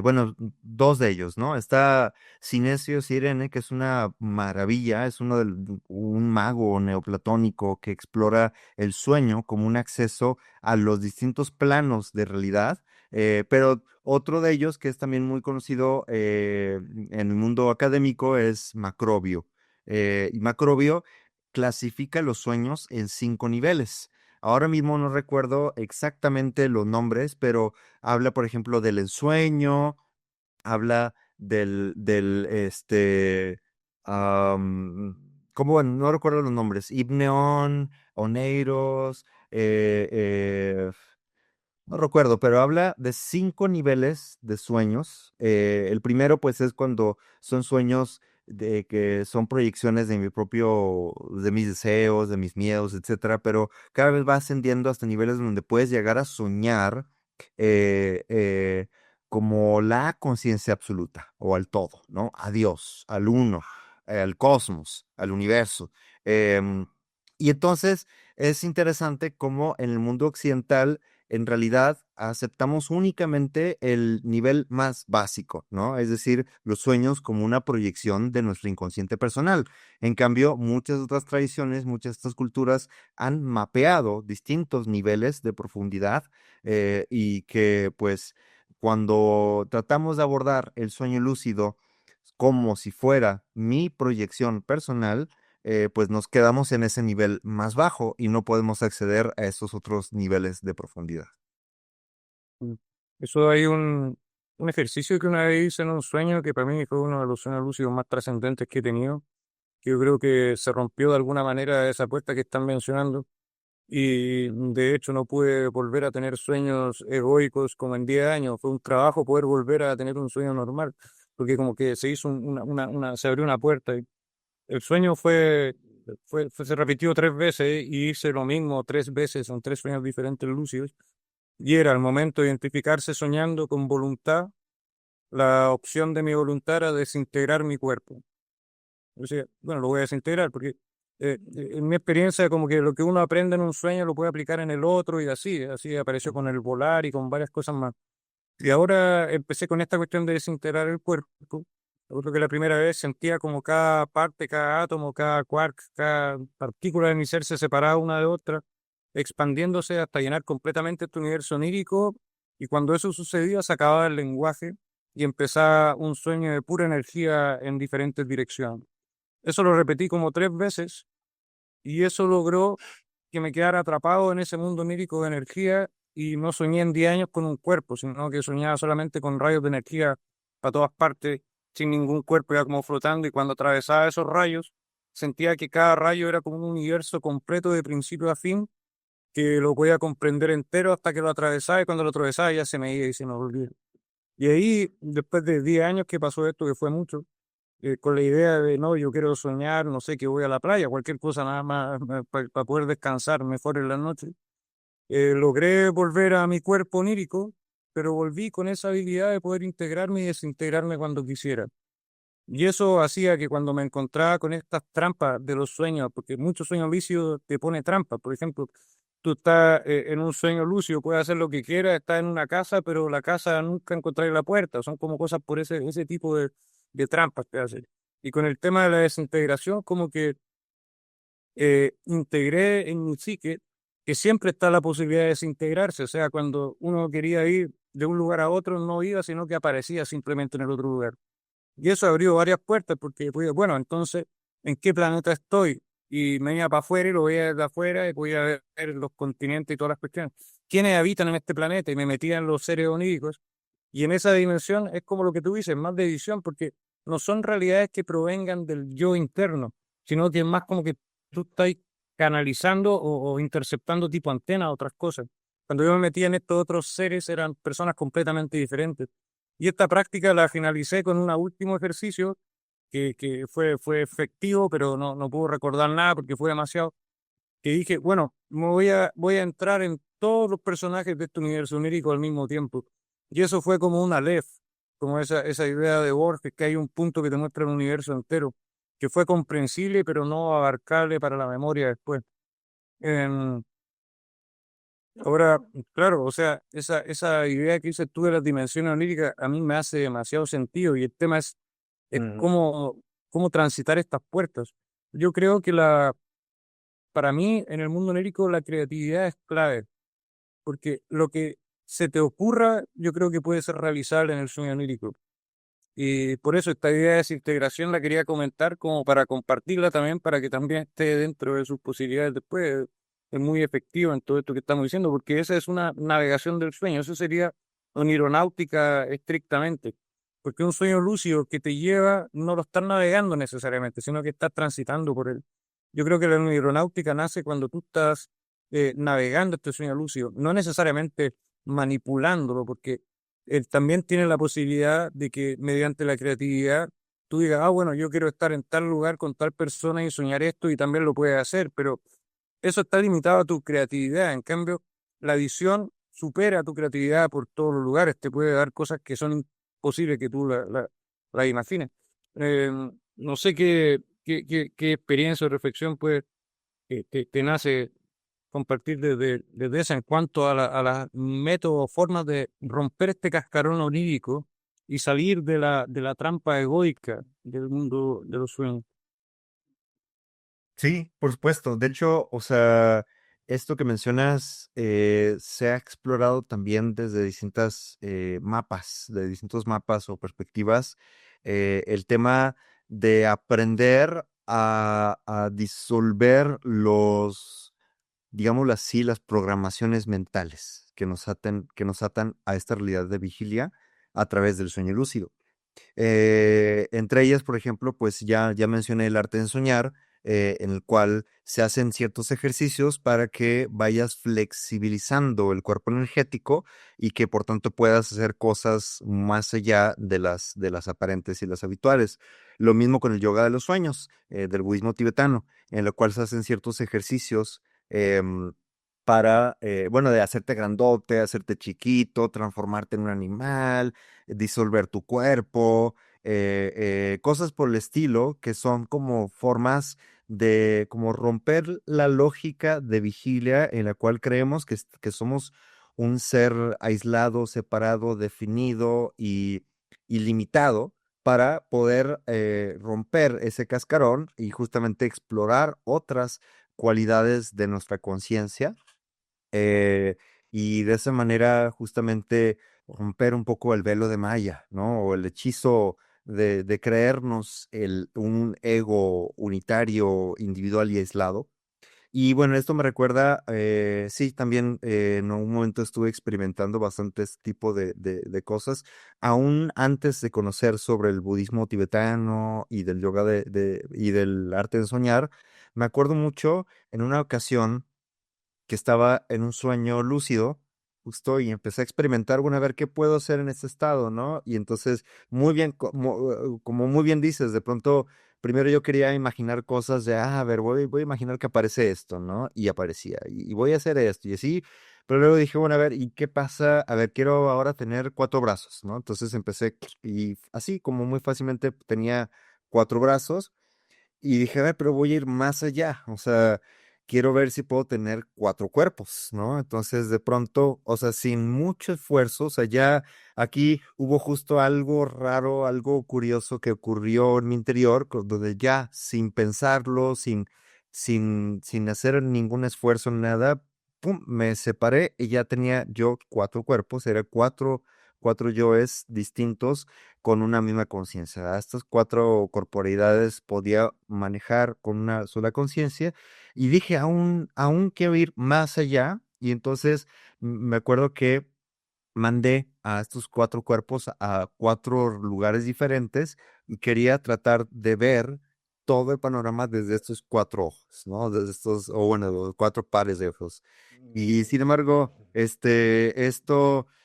Bueno, dos de ellos, ¿no? Está Sinesio Sirene, que es una maravilla, es un mago neoplatónico que explora el sueño como un acceso a los distintos planos de realidad. Pero otro de ellos, que es también muy conocido en el mundo académico, es Macrobio. Y Macrobio clasifica los sueños en 5 niveles. Ahora mismo no recuerdo exactamente los nombres, pero habla, por ejemplo, del ensueño, habla ¿cómo? Bueno, no recuerdo los nombres. Hipneón, Oneiros, no recuerdo, pero habla de 5 niveles de sueños. El primero, pues, es cuando son sueños de que son proyecciones de mis deseos, de mis miedos, etcétera, pero cada vez va ascendiendo hasta niveles donde puedes llegar a soñar eh, eh, como la conciencia absoluta o al todo, ¿no? A Dios, al uno, al cosmos, al universo. Em, y entonces es interesante cómo en el mundo occidental en realidad aceptamos únicamente el nivel más básico, ¿no? Es decir, los sueños como una proyección de nuestro inconsciente personal. En cambio, muchas otras tradiciones, muchas de estas culturas han mapeado distintos niveles de profundidad y que pues cuando tratamos de abordar el sueño lúcido como si fuera mi proyección personal, pues nos quedamos en ese nivel más bajo y no podemos acceder a esos otros niveles de profundidad. Mm. Eso hay un ejercicio que una vez hice en un sueño que para mí fue uno de los sueños lúcidos más trascendentes que he tenido, que yo creo que se rompió de alguna manera esa puerta que están mencionando y de hecho no pude volver a tener sueños egoicos como en 10 años. Fue un trabajo poder volver a tener un sueño normal, porque como que se hizo se abrió una puerta y el sueño se repitió 3 veces y hice lo mismo 3 veces, son 3 sueños diferentes lúcidos. Y era al momento de identificarse soñando con voluntad, la opción de mi voluntad era desintegrar mi cuerpo. O sea, bueno, lo voy a desintegrar porque en mi experiencia como que lo que uno aprende en un sueño lo puede aplicar en el otro y así apareció con el volar y con varias cosas más. Y ahora empecé con esta cuestión de desintegrar el cuerpo. Recuerdo que la primera vez sentía como cada parte, cada átomo, cada quark, cada partícula de mi ser se separaba una de otra, expandiéndose hasta llenar completamente este universo onírico. Y cuando eso sucedía, se acababa el lenguaje y empezaba un sueño de pura energía en diferentes direcciones. Eso lo repetí como 3 veces y eso logró que me quedara atrapado en ese mundo onírico de energía y no soñé en 10 años con un cuerpo, sino que soñaba solamente con rayos de energía para todas partes, sin ningún cuerpo, ya como flotando, y cuando atravesaba esos rayos, sentía que cada rayo era como un universo completo de principio a fin, que lo podía comprender entero hasta que lo atravesaba, y cuando lo atravesaba ya se me iba y se me volvía. Y ahí, después de 10 años que pasó esto, que fue mucho, con la idea de, no, yo quiero soñar, no sé, que voy a la playa, cualquier cosa nada más para poder descansar mejor en la noche. Logré volver a mi cuerpo onírico, pero volví con esa habilidad de poder integrarme y desintegrarme cuando quisiera. Y eso hacía que cuando me encontraba con estas trampas de los sueños, porque muchos sueños lúcidos te pone trampas, por ejemplo, tú estás en un sueño lúcido, puedes hacer lo que quieras, estás en una casa, pero la casa nunca encontrarás la puerta, son como cosas por ese tipo de trampas que hacen. Y con el tema de la desintegración, como que integré en mi psique que siempre está la posibilidad de desintegrarse, o sea, cuando uno quería ir de un lugar a otro, no iba, sino que aparecía simplemente en el otro lugar. Y eso abrió varias puertas porque, pues, bueno, entonces, ¿en qué planeta estoy? Y me iba para afuera y lo veía desde afuera y podía ver los continentes y todas las cuestiones. ¿Quiénes habitan en este planeta? Y me metía en los seres oníricos. Y en esa dimensión es como lo que tú dices, más de visión, porque no son realidades que provengan del yo interno, sino que es más como que tú estás canalizando o interceptando tipo antena a otras cosas. Cuando yo me metía en estos otros seres, eran personas completamente diferentes. Y esta práctica la finalicé con un último ejercicio que fue efectivo, pero no puedo recordar nada porque fue demasiado. Que dije, bueno, voy a entrar en todos los personajes de este universo onírico al mismo tiempo. Y eso fue como una Aleph, como esa idea de Borges, que hay un punto que te muestra el universo entero, que fue comprensible, pero no abarcable para la memoria después. Em, Ahora, claro, o sea, esa idea que dices tú de las dimensiones oníricas a mí me hace demasiado sentido y el tema es Ujú. cómo transitar estas puertas. Yo creo que para mí, en el mundo onírico, la creatividad es clave, porque lo que se te ocurra, yo creo que puede ser realizable en el sueño onírico. Y por eso esta idea de desintegración la quería comentar como para compartirla también, para que también esté dentro de sus posibilidades después. Es muy efectivo en todo esto que estamos diciendo, porque esa es una navegación del sueño, eso sería onironáutica estrictamente, porque un sueño lúcido que te lleva, no lo estás navegando necesariamente, sino que estás transitando por él. Yo creo que la onironáutica nace cuando tú estás navegando este sueño lúcido, no necesariamente manipulándolo, porque él también tiene la posibilidad de que mediante la creatividad tú digas, ah, bueno, yo quiero estar en tal lugar con tal persona y soñar esto y también lo puedes hacer, pero eso está limitado a tu creatividad. En cambio, la visión supera tu creatividad por todos los lugares, te puede dar cosas que son imposibles que tú la imagines. Eh, no sé qué experiencia o reflexión pues, te nace compartir desde esa en cuanto a las métodos o formas de romper este cascarón onírico y salir de la trampa egoica del mundo de los sueños. Sí, por supuesto. De hecho, o sea, esto que mencionas se ha explorado también desde distintas mapas, de distintos mapas o perspectivas. El tema de aprender a disolver digámoslo así, las programaciones mentales que nos atan a esta realidad de vigilia a través del sueño lúcido. Entre ellas, por ejemplo, pues ya mencioné el arte de soñar, en el cual se hacen ciertos ejercicios para que vayas flexibilizando el cuerpo energético y que por tanto puedas hacer cosas más allá de las aparentes y las habituales. Lo mismo con el yoga de los sueños, del budismo tibetano, en lo cual se hacen ciertos ejercicios para, bueno, de hacerte grandote, hacerte chiquito, transformarte en un animal, disolver tu cuerpo, cosas por el estilo, que son como formas de como romper la lógica de vigilia en la cual creemos que somos un ser aislado, separado, definido y limitado para poder romper ese cascarón y justamente explorar otras cualidades de nuestra conciencia, eh, y de esa manera justamente romper un poco el velo de Maya, ¿no? O el hechizo de creernos un ego unitario, individual y aislado. Y bueno, esto me recuerda, sí, también en un momento estuve experimentando bastantes tipo de cosas, aún antes de conocer sobre el budismo tibetano y del yoga y del arte de soñar. Me acuerdo mucho en una ocasión que estaba en un sueño lúcido, justo, y empecé a experimentar, bueno, a ver qué puedo hacer en este estado, ¿no? Y entonces, muy bien, como muy bien dices, de pronto, primero yo quería imaginar cosas de, a ver, voy a imaginar que aparece esto, ¿no? Y aparecía, y voy a hacer esto, y así, pero luego dije, bueno, a ver, ¿y qué pasa? A ver, quiero ahora tener 4 brazos, ¿no? Entonces empecé, y así como muy fácilmente tenía 4 brazos, y dije, a ver, pero voy a ir más allá, o sea, quiero ver si puedo tener 4 cuerpos, ¿no? Entonces, de pronto, o sea, sin mucho esfuerzo, o sea, ya aquí hubo justo algo raro, algo curioso que ocurrió en mi interior, donde ya, sin pensarlo, sin hacer ningún esfuerzo, nada, pum, me separé y ya tenía yo 4 cuerpos, era cuatro yoes distintos con una misma conciencia. A estas 4 corporeidades podía manejar con una sola conciencia y dije, aún quiero ir más allá. Y entonces me acuerdo que mandé a estos 4 cuerpos a 4 lugares diferentes y quería tratar de ver todo el panorama desde estos 4 ojos, ¿no? Desde estos, o bueno, los 4 pares de ojos. Y sin embargo,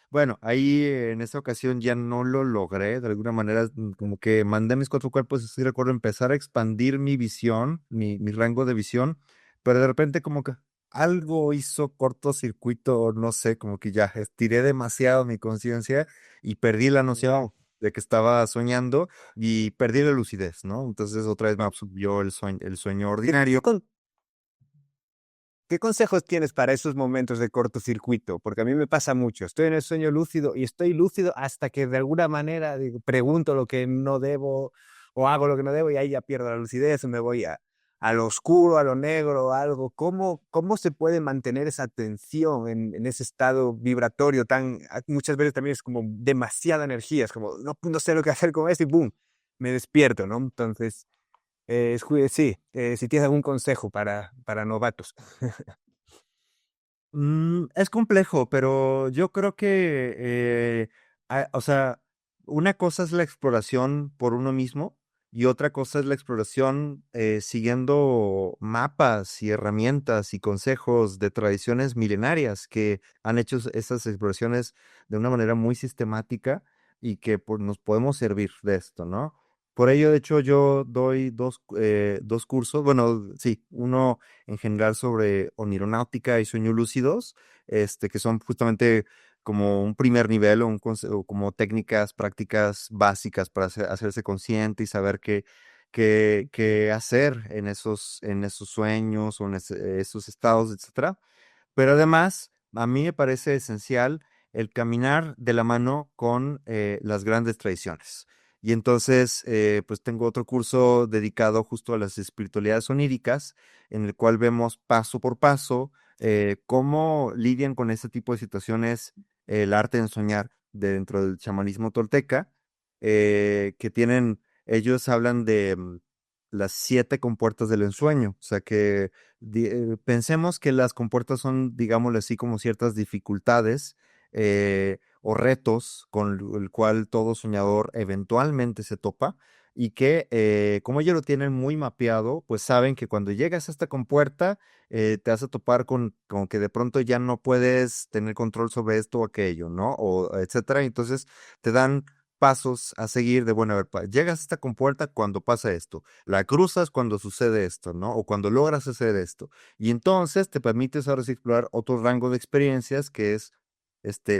bueno, ahí en esa ocasión ya no lo logré, de alguna manera, como que mandé mis 4 cuerpos y sí recuerdo empezar a expandir mi visión, mi rango de visión, pero de repente como que algo hizo cortocircuito, no sé, como que ya estiré demasiado mi conciencia y perdí la noción de que estaba soñando y perdí la lucidez, ¿no? Entonces otra vez me absorbió el sueño ¿Qué, qué ordinario. con- qué consejos tienes para esos momentos de cortocircuito? Porque a mí me pasa mucho. Estoy en el sueño lúcido y estoy lúcido hasta que de alguna manera pregunto lo que no debo o hago lo que no debo y ahí ya pierdo la lucidez o me voy a lo oscuro, a lo negro, algo. ¿Cómo se puede mantener esa atención en ese estado vibratorio tan, muchas veces también es como demasiada energía, es como no sé lo que hacer con esto y ¡boom! Me despierto, ¿no? Entonces, sí, si tienes algún consejo para novatos. Es complejo, pero yo creo que, o sea, una cosa es la exploración por uno mismo y otra cosa es la exploración siguiendo mapas y herramientas y consejos de tradiciones milenarias que han hecho esas exploraciones de una manera muy sistemática y que nos podemos servir de esto, ¿no? Por ello, de hecho, yo doy dos cursos, bueno, sí, uno en general sobre onironáutica y sueños lúcidos, que son justamente como un primer nivel o como técnicas prácticas básicas para hacerse consciente y saber qué hacer en esos sueños o en esos estados, etcétera. Pero además, a mí me parece esencial el caminar de la mano con las grandes tradiciones. Y entonces, pues tengo otro curso dedicado justo a las espiritualidades oníricas, en el cual vemos paso por paso cómo lidian con este tipo de situaciones el arte de soñar dentro del chamanismo tolteca, que ellos hablan de las 7 compuertas del ensueño, o sea que pensemos que las compuertas son, digámoslo así, como ciertas dificultades o retos con el cual todo soñador eventualmente se topa y que como ellos lo tienen muy mapeado, pues saben que cuando llegas a esta compuerta te vas a topar con que de pronto ya no puedes tener control sobre esto o aquello, ¿no? O etcétera. Entonces te dan pasos a seguir de, bueno, a ver, llegas a esta compuerta cuando pasa esto, la cruzas cuando sucede esto, ¿no? O cuando logras hacer esto. Y entonces te permites ahora sí explorar otro rango de experiencias que es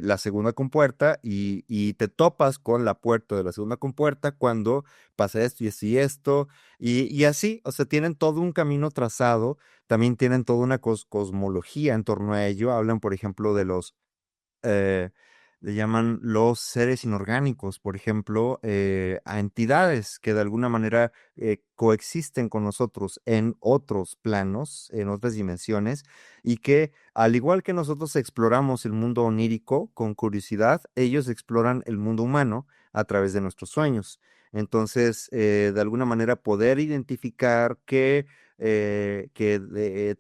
la segunda compuerta y te topas con la puerta de la segunda compuerta cuando pasa esto y esto y esto. Y así, o sea, tienen todo un camino trazado, también tienen toda una cosmología en torno a ello. Hablan, por ejemplo, de los eh, le llaman los seres inorgánicos, por ejemplo, a entidades que de alguna manera coexisten con nosotros en otros planos, en otras dimensiones, y que al igual que nosotros exploramos el mundo onírico con curiosidad, ellos exploran el mundo humano a través de nuestros sueños. Entonces, de alguna manera poder identificar que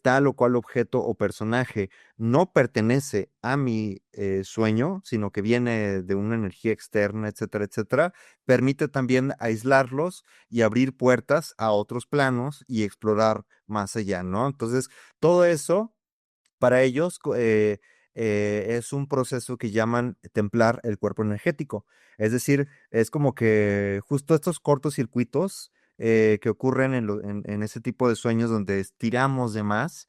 tal o cual objeto o personaje no pertenece a mi sueño, sino que viene de una energía externa, etcétera, etcétera, permite también aislarlos y abrir puertas a otros planos y explorar más allá, ¿no? Entonces, todo eso para ellos es un proceso que llaman templar el cuerpo energético. Es decir, es como que justo estos cortocircuitos que ocurren en ese tipo de sueños donde estiramos de más,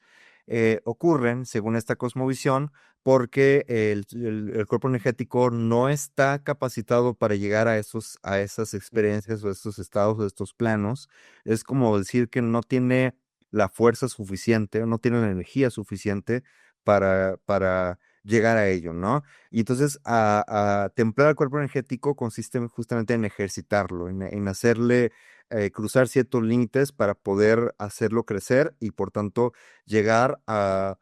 ocurren, según esta cosmovisión, porque el cuerpo energético no está capacitado para llegar a esas experiencias o estos estados o estos planos. Es como decir que no tiene la fuerza suficiente, no tiene la energía suficiente para llegar a ello, ¿no? Y entonces a templar el cuerpo energético consiste justamente en ejercitarlo, en hacerle cruzar ciertos límites para poder hacerlo crecer y por tanto llegar a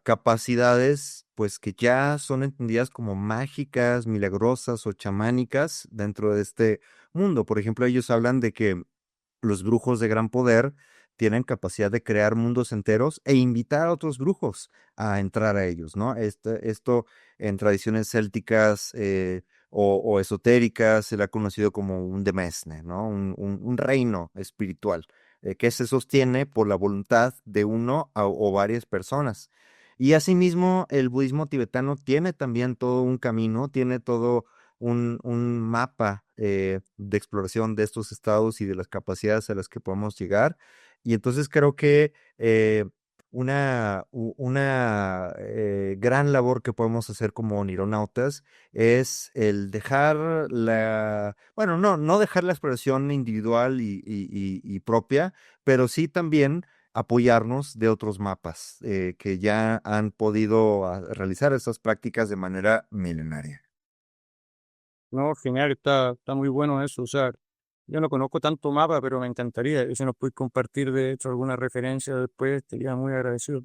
capacidades pues que ya son entendidas como mágicas, milagrosas o chamánicas dentro de este mundo. Por ejemplo, ellos hablan de que los brujos de gran poder tienen capacidad de crear mundos enteros e invitar a otros brujos a entrar a ellos, ¿no? Esto en tradiciones célticas o esotéricas se le ha conocido como un demesne, ¿no? Un reino espiritual que se sostiene por la voluntad de uno o varias personas. Y asimismo, el budismo tibetano tiene también todo un camino, tiene todo un mapa de exploración de estos estados y de las capacidades a las que podemos llegar. Y entonces creo que una gran labor que podemos hacer como onironautas es el dejar bueno, no dejar la exploración individual y propia, pero sí también apoyarnos de otros mapas que ya han podido realizar estas prácticas de manera milenaria. No, genial, está muy bueno eso. O sea, yo no conozco tanto mapa, pero me encantaría. Y si nos puedes compartir, de hecho, alguna referencia después, estaría muy agradecido.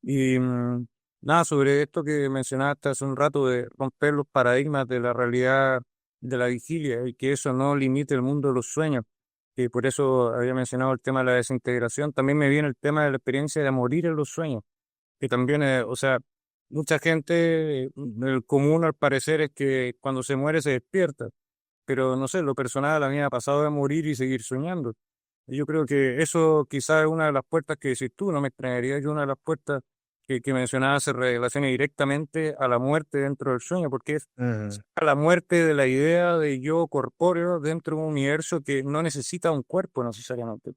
Y nada, sobre esto que mencionaste hace un rato de romper los paradigmas de la realidad de la vigilia y que eso no limite el mundo de los sueños. Y por eso había mencionado el tema de la desintegración. También me viene el tema de la experiencia de morir en los sueños, que también, o sea, mucha gente, el común al parecer es que cuando se muere se despierta, pero no sé, lo personal a mí me ha pasado de morir y seguir soñando. Y yo creo que eso quizás es una de las puertas que decís tú, no me extrañaría que una de las puertas que mencionabas se relacione directamente a la muerte dentro del sueño, porque es Ujú. a la muerte de la idea de yo corpóreo dentro de un universo que no necesita un cuerpo necesariamente.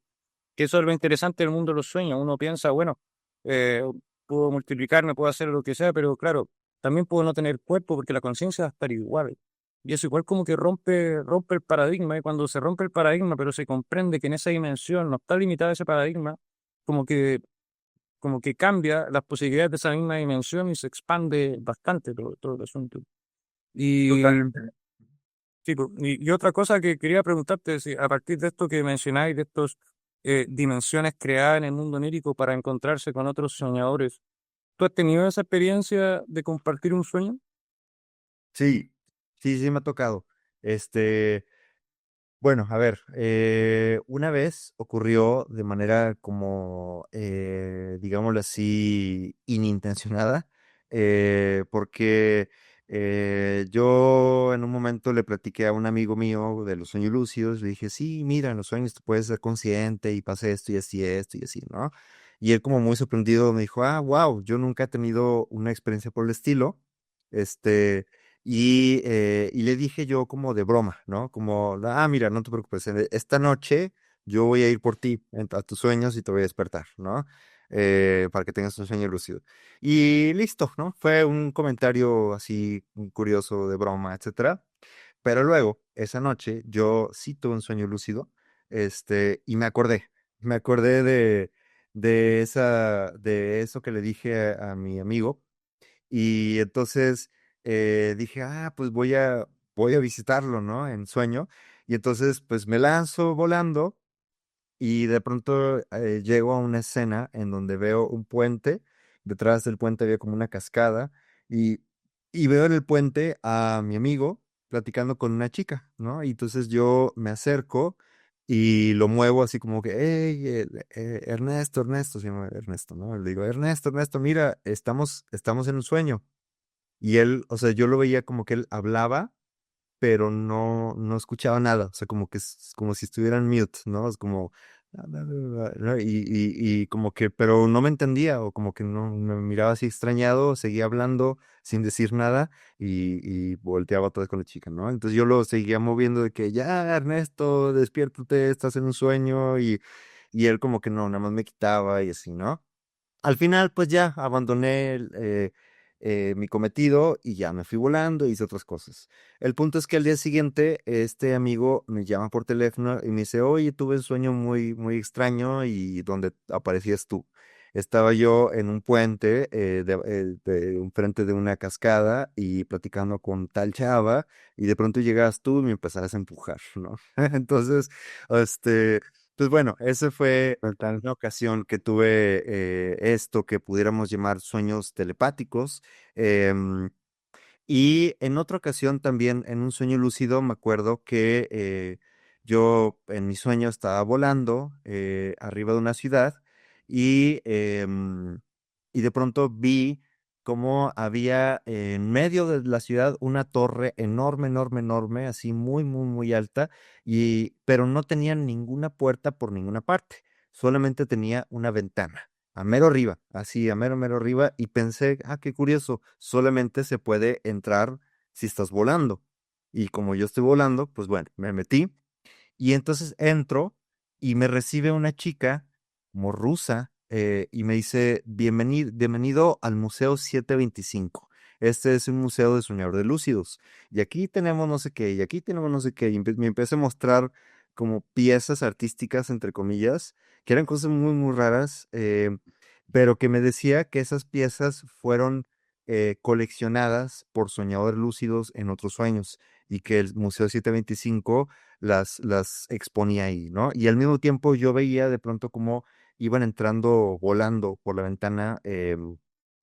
Que eso es lo interesante del mundo de los sueños. Uno piensa, bueno, eh, puedo multiplicarme, puedo hacer lo que sea, pero claro, también puedo no tener cuerpo porque la conciencia va a estar igual. Y eso igual como que rompe el paradigma, y cuando se rompe el paradigma, pero se comprende que en esa dimensión no está limitado ese paradigma, como que, como que cambia las posibilidades de esa misma dimensión y se expande bastante todo el asunto. Y, Totalmente. sí, y otra cosa que quería preguntarte, si a partir de esto que mencionáis, de estas dimensiones creadas en el mundo onírico para encontrarse con otros soñadores, ¿tú has tenido esa experiencia de compartir un sueño? Sí, sí me ha tocado. Este, bueno, a ver, una vez ocurrió de manera como, digámoslo así, inintencionada, porque yo en un momento le platiqué a un amigo mío de los sueños lúcidos, le dije, sí, mira, en los sueños tú puedes ser consciente y pasa esto y así, esto y así, ¿no? Y él como muy sorprendido me dijo, ah, wow, yo nunca he tenido una experiencia por el estilo. Este, y le dije yo como de broma, ¿no? Como, ah, mira, no te preocupes, esta noche yo voy a ir por ti a tus sueños y te voy a despertar, ¿no? Para que tengas un sueño lúcido. Y listo, ¿no? Fue un comentario así curioso de broma, etcétera. Pero luego, esa noche, yo sí tuve un sueño lúcido, y me acordé de eso que le dije a mi amigo y entonces dije, pues voy a visitarlo, ¿no? En sueño. Y entonces, pues me lanzo volando y de pronto llego a una escena en donde veo un puente. Detrás del puente había como una cascada y, y veo en el puente a mi amigo platicando con una chica, ¿no? Y entonces yo me acerco y lo muevo así como que, hey, Ernesto, Ernesto, se llama Ernesto, ¿no? Le digo, Ernesto, Ernesto, mira, estamos en un sueño. Y él, o sea, yo lo veía como que él hablaba, pero no escuchaba nada, o sea, como que es como si estuviera en mute, ¿no? Es como, ¿no? Y como que, pero no me entendía, o como que no me miraba así extrañado, seguía hablando sin decir nada, y volteaba otra vez con la chica, ¿no? Entonces yo lo seguía moviendo de que, ya, Ernesto, despiértate, estás en un sueño, y él como que no, nada más me quitaba y así, ¿no? Al final, pues ya abandoné mi cometido y ya me fui volando y hice otras cosas. El punto es que al día siguiente, este amigo me llama por teléfono y me dice, oye, tuve un sueño muy, muy extraño y donde aparecías tú. Estaba yo en un puente de enfrente de una cascada y platicando con tal chava y de pronto llegas tú y me empezabas a empujar, ¿no? Entonces, este, pues bueno, ese fue Total. una ocasión que tuve esto que pudiéramos llamar sueños telepáticos. em, y en otra ocasión también, en un sueño lúcido, me acuerdo que yo en mi sueño estaba volando arriba de una ciudad y de pronto vi cómo había en medio de la ciudad una torre enorme, enorme, enorme, así muy, muy, muy alta, pero no tenía ninguna puerta por ninguna parte, solamente tenía una ventana a mero arriba, así, a mero, mero arriba, y pensé, qué curioso, solamente se puede entrar si estás volando. Y como yo estoy volando, pues bueno, me metí y entonces entro y me recibe una chica como rusa y me dice, bienvenido, bienvenido al Museo 725. Este es un museo de soñador lúcidos. Y aquí tenemos no sé qué, y aquí tenemos no sé qué. Y me empecé a mostrar como piezas artísticas, entre comillas, que eran cosas muy, muy raras, pero que me decía que esas piezas fueron coleccionadas por soñadores lúcidos en otros sueños y que el Museo 725 las exponía ahí, ¿no? Y al mismo tiempo yo veía de pronto cómo iban entrando volando por la ventana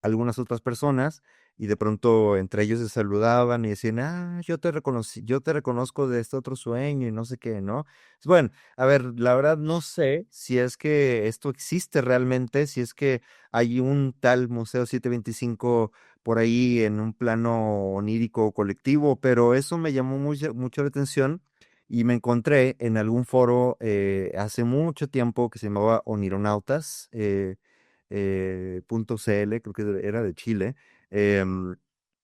algunas otras personas y de pronto entre ellos se saludaban y decían, yo te reconocí, yo te reconozco de este otro sueño y no sé qué, ¿no? Bueno, a ver, la verdad no sé si es que esto existe realmente, si es que hay un tal Museo 725 por ahí en un plano onírico colectivo, pero eso me llamó mucho, mucho la atención y me encontré en algún foro hace mucho tiempo que se llamaba Onironautas. .cl, creo que era de Chile, em,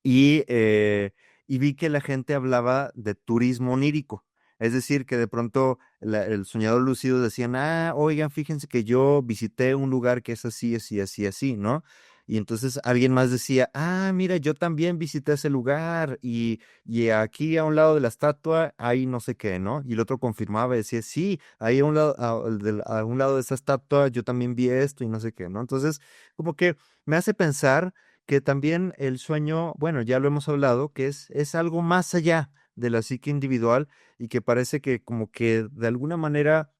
y, eh, y vi que la gente hablaba de turismo onírico. Es decir, que de pronto el soñador lúcido decían, oigan, fíjense que yo visité un lugar que es así, así, así, así, ¿no? Y entonces alguien más decía, mira, yo también visité ese lugar y aquí a un lado de la estatua hay no sé qué, ¿no? Y el otro confirmaba y decía, sí, ahí a un lado, a un lado de esa estatua yo también vi esto y no sé qué, ¿no? Entonces, como que me hace pensar que también el sueño, bueno, ya lo hemos hablado, que es algo más allá de la psique individual y que parece que como que de alguna manera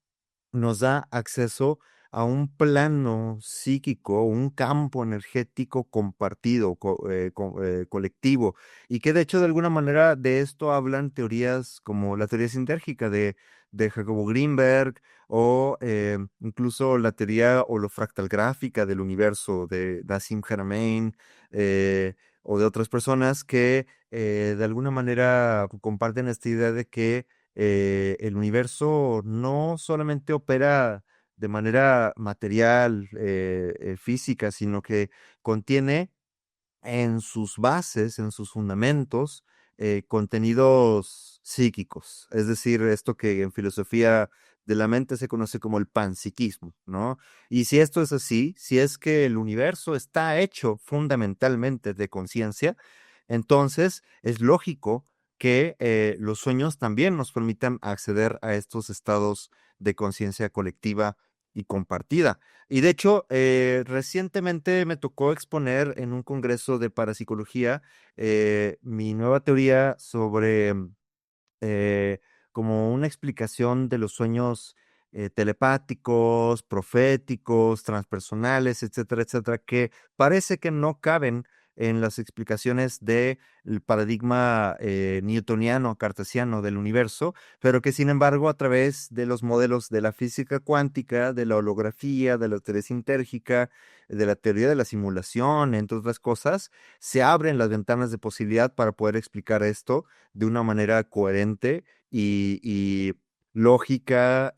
nos da acceso a un plano psíquico, un campo energético compartido, colectivo, y que de hecho de alguna manera de esto hablan teorías como la teoría sintérgica de Jacobo Greenberg o incluso la teoría holofractal gráfica del universo de Nassim Haramein o de otras personas que de alguna manera comparten esta idea de que el universo no solamente opera de manera material, física, sino que contiene en sus bases, en sus fundamentos, contenidos psíquicos. Es decir, esto que en filosofía de la mente se conoce como el panpsiquismo, ¿no? Y si esto es así, si es que el universo está hecho fundamentalmente de conciencia, entonces es lógico que los sueños también nos permitan acceder a estos estados de conciencia colectiva y compartida. Y de hecho, recientemente me tocó exponer en un congreso de parapsicología mi nueva teoría sobre eh, como una explicación de los sueños telepáticos, proféticos, transpersonales, etcétera, etcétera, que parece que no caben en las explicaciones del paradigma newtoniano, cartesiano del universo, pero que sin embargo a través de los modelos de la física cuántica, de la holografía, de la teoría sintérgica, de la teoría de la simulación, entre otras cosas, se abren las ventanas de posibilidad para poder explicar esto de una manera coherente y lógica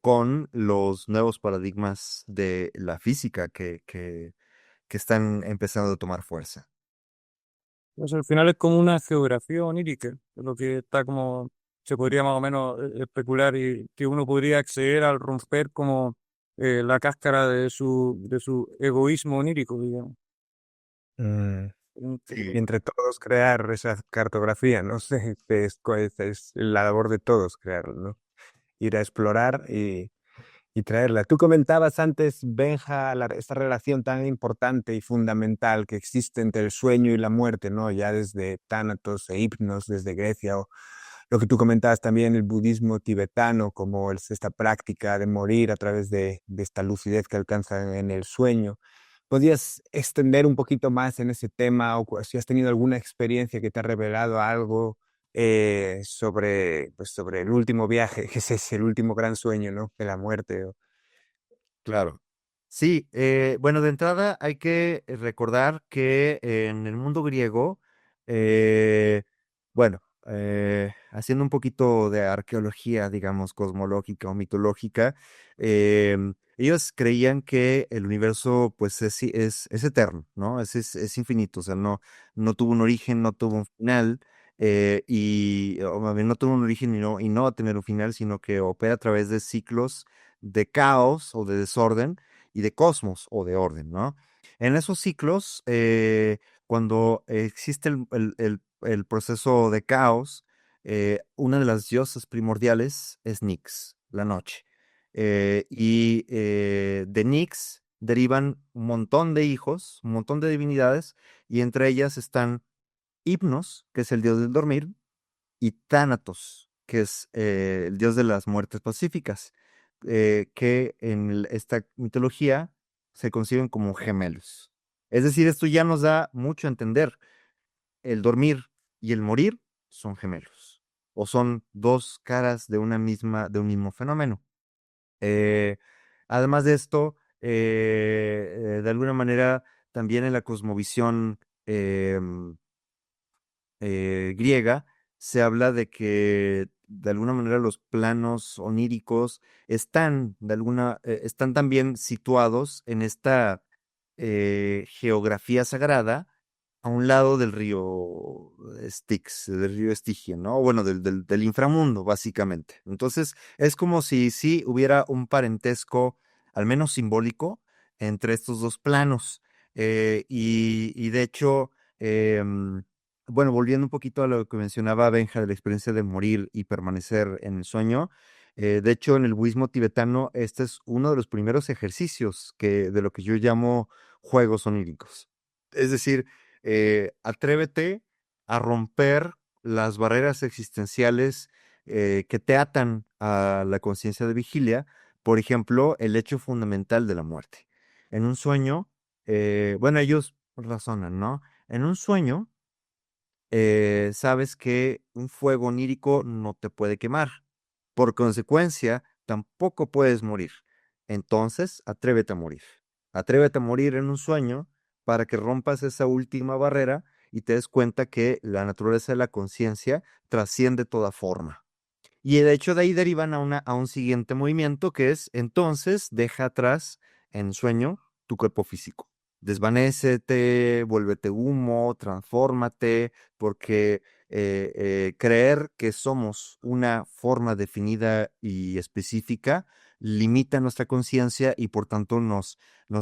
con los nuevos paradigmas de la física que están empezando a tomar fuerza. Pues al final es como una geografía onírica, lo que está como, se podría más o menos especular y que uno podría acceder al romper como la cáscara de su egoísmo onírico, digamos. Mm. Sí. Y entre todos crear esa cartografía, no sé, es la labor de todos crearlo, ¿no? Ir a explorar y traerla. Tú comentabas antes, Benja, esta relación tan importante y fundamental que existe entre el sueño y la muerte, ¿no? Ya desde Tánatos e Hipnos, desde Grecia, o lo que tú comentabas también, el budismo tibetano, como esta práctica de morir a través de esta lucidez que alcanzan en el sueño. ¿Podrías extender un poquito más en ese tema o si has tenido alguna experiencia que te ha revelado algo sobre, pues, sobre el último viaje, que es el último gran sueño, ¿no? De la muerte. Claro. Sí, bueno, de entrada hay que recordar que en el mundo griego, eh, bueno, haciendo un poquito de arqueología, digamos, cosmológica o mitológica, ellos creían que el universo, pues, es eterno, ¿no? Es infinito, o sea, no tuvo un origen, no tuvo un final, o más bien no tuvo un origen y no va a tener un final, sino que opera a través de ciclos de caos o de desorden y de cosmos o de orden, ¿no? En esos ciclos, cuando existe el proceso de caos, una de las diosas primordiales es Nix, la noche. De Nix derivan un montón de hijos, un montón de divinidades, y entre ellas están Hipnos, que es el dios del dormir, y Thanatos, que es el dios de las muertes pacíficas, que en esta mitología se conciben como gemelos. Es decir, esto ya nos da mucho a entender. El dormir y el morir son gemelos, o son dos caras de un mismo fenómeno. Eh, Además de esto, de alguna manera, también en la cosmovisión griega, se habla de que de alguna manera los planos oníricos están también situados en esta geografía sagrada a un lado del río Styx, del río Estigia, ¿no? Bueno, del inframundo, básicamente. Entonces, es como si sí hubiera un parentesco, al menos simbólico, entre estos dos planos. Y de hecho, em, bueno, volviendo un poquito a lo que mencionaba Benja de la experiencia de morir y permanecer en el sueño, de hecho, en el budismo tibetano, este es uno de los primeros ejercicios de lo que yo llamo juegos oníricos. Es decir, atrévete a romper las barreras existenciales que te atan a la conciencia de vigilia, por ejemplo, el hecho fundamental de la muerte. En un sueño, bueno, ellos razonan, ¿no? En un sueño, sabes que un fuego onírico no te puede quemar. Por consecuencia, tampoco puedes morir. Entonces, atrévete a morir. Atrévete a morir en un sueño para que rompas esa última barrera y te des cuenta que la naturaleza de la conciencia trasciende toda forma. Y de hecho de ahí derivan a un siguiente movimiento que es, entonces, deja atrás en sueño tu cuerpo físico. Desvanécete, vuélvete humo, transfórmate, porque creer que somos una forma definida y específica limita nuestra conciencia y por tanto nos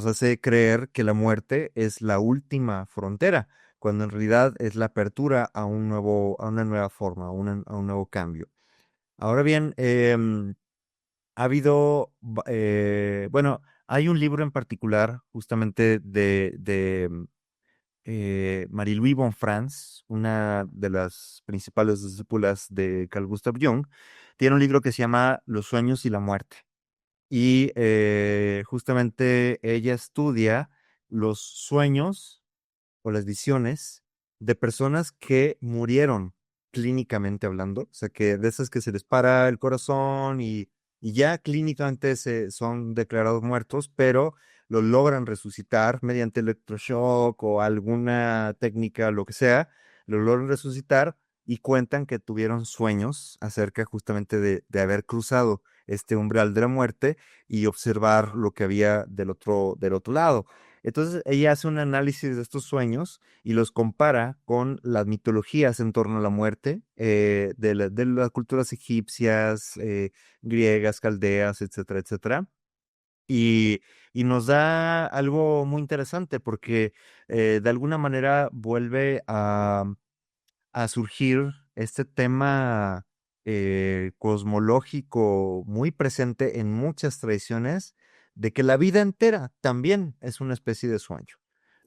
hace creer que la muerte es la última frontera, cuando en realidad es la apertura a una nueva forma, a un nuevo cambio. Ahora bien, ha habido, bueno, hay un libro en particular justamente de Marie-Louise Bonfrance, una de las principales discípulas de Carl Gustav Jung. Tiene un libro que se llama Los sueños y la muerte. Y justamente ella estudia los sueños o las visiones de personas que murieron clínicamente hablando, o sea, que de esas que se les para el corazón y ya clínicamente son declarados muertos, pero lo logran resucitar mediante electroshock o alguna técnica, lo que sea, lo logran resucitar y cuentan que tuvieron sueños acerca justamente de haber cruzado este umbral de la muerte y observar lo que había del otro lado. Entonces ella hace un análisis de estos sueños y los compara con las mitologías en torno a la muerte de las culturas egipcias, griegas, caldeas, etcétera, etcétera. Y, y nos da algo muy interesante porque de alguna manera vuelve a surgir este tema cosmológico muy presente en muchas tradiciones de que la vida entera también es una especie de sueño.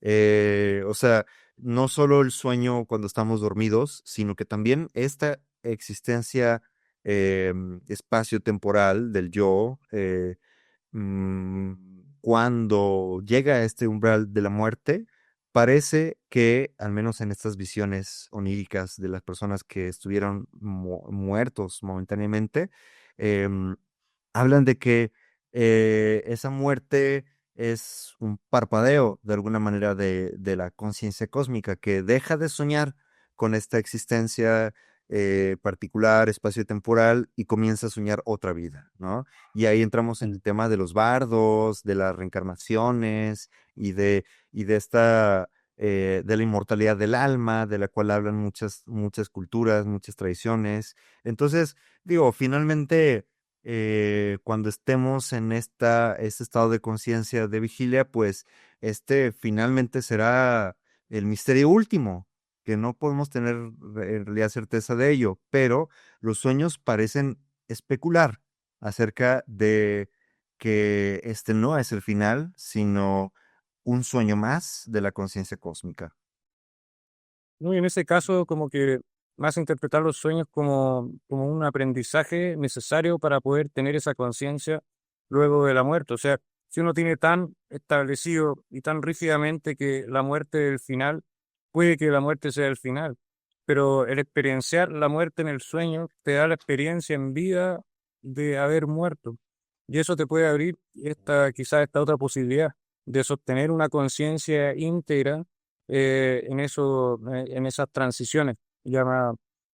O sea, no solo el sueño cuando estamos dormidos, sino que también esta existencia espacio-temporal del yo, mm, cuando llega a este umbral de la muerte, parece que, al menos en estas visiones oníricas de las personas que estuvieron muertos momentáneamente, em, hablan de que esa muerte es un parpadeo de alguna manera de la conciencia cósmica, que deja de soñar con esta existencia particular, espacio-temporal, y comienza a soñar otra vida, ¿no? Y ahí entramos en el tema de los bardos, de las reencarnaciones y de esta, de la inmortalidad del alma, de la cual hablan muchas culturas, muchas tradiciones. Entonces, digo, finalmente, cuando estemos en este estado de conciencia de vigilia, pues este finalmente será el misterio último, que no podemos tener en realidad certeza de ello, pero los sueños parecen especular acerca de que este no es el final, sino un sueño más de la conciencia cósmica. ¿No? Y en ese caso, como que más interpretar los sueños como un aprendizaje necesario para poder tener esa conciencia luego de la muerte. O sea, si uno tiene tan establecido y tan rígidamente que la muerte es el final, puede que la muerte sea el final, pero el experienciar la muerte en el sueño te da la experiencia en vida de haber muerto. Y eso te puede abrir quizás esta otra posibilidad de sostener una conciencia íntegra en esas transiciones ya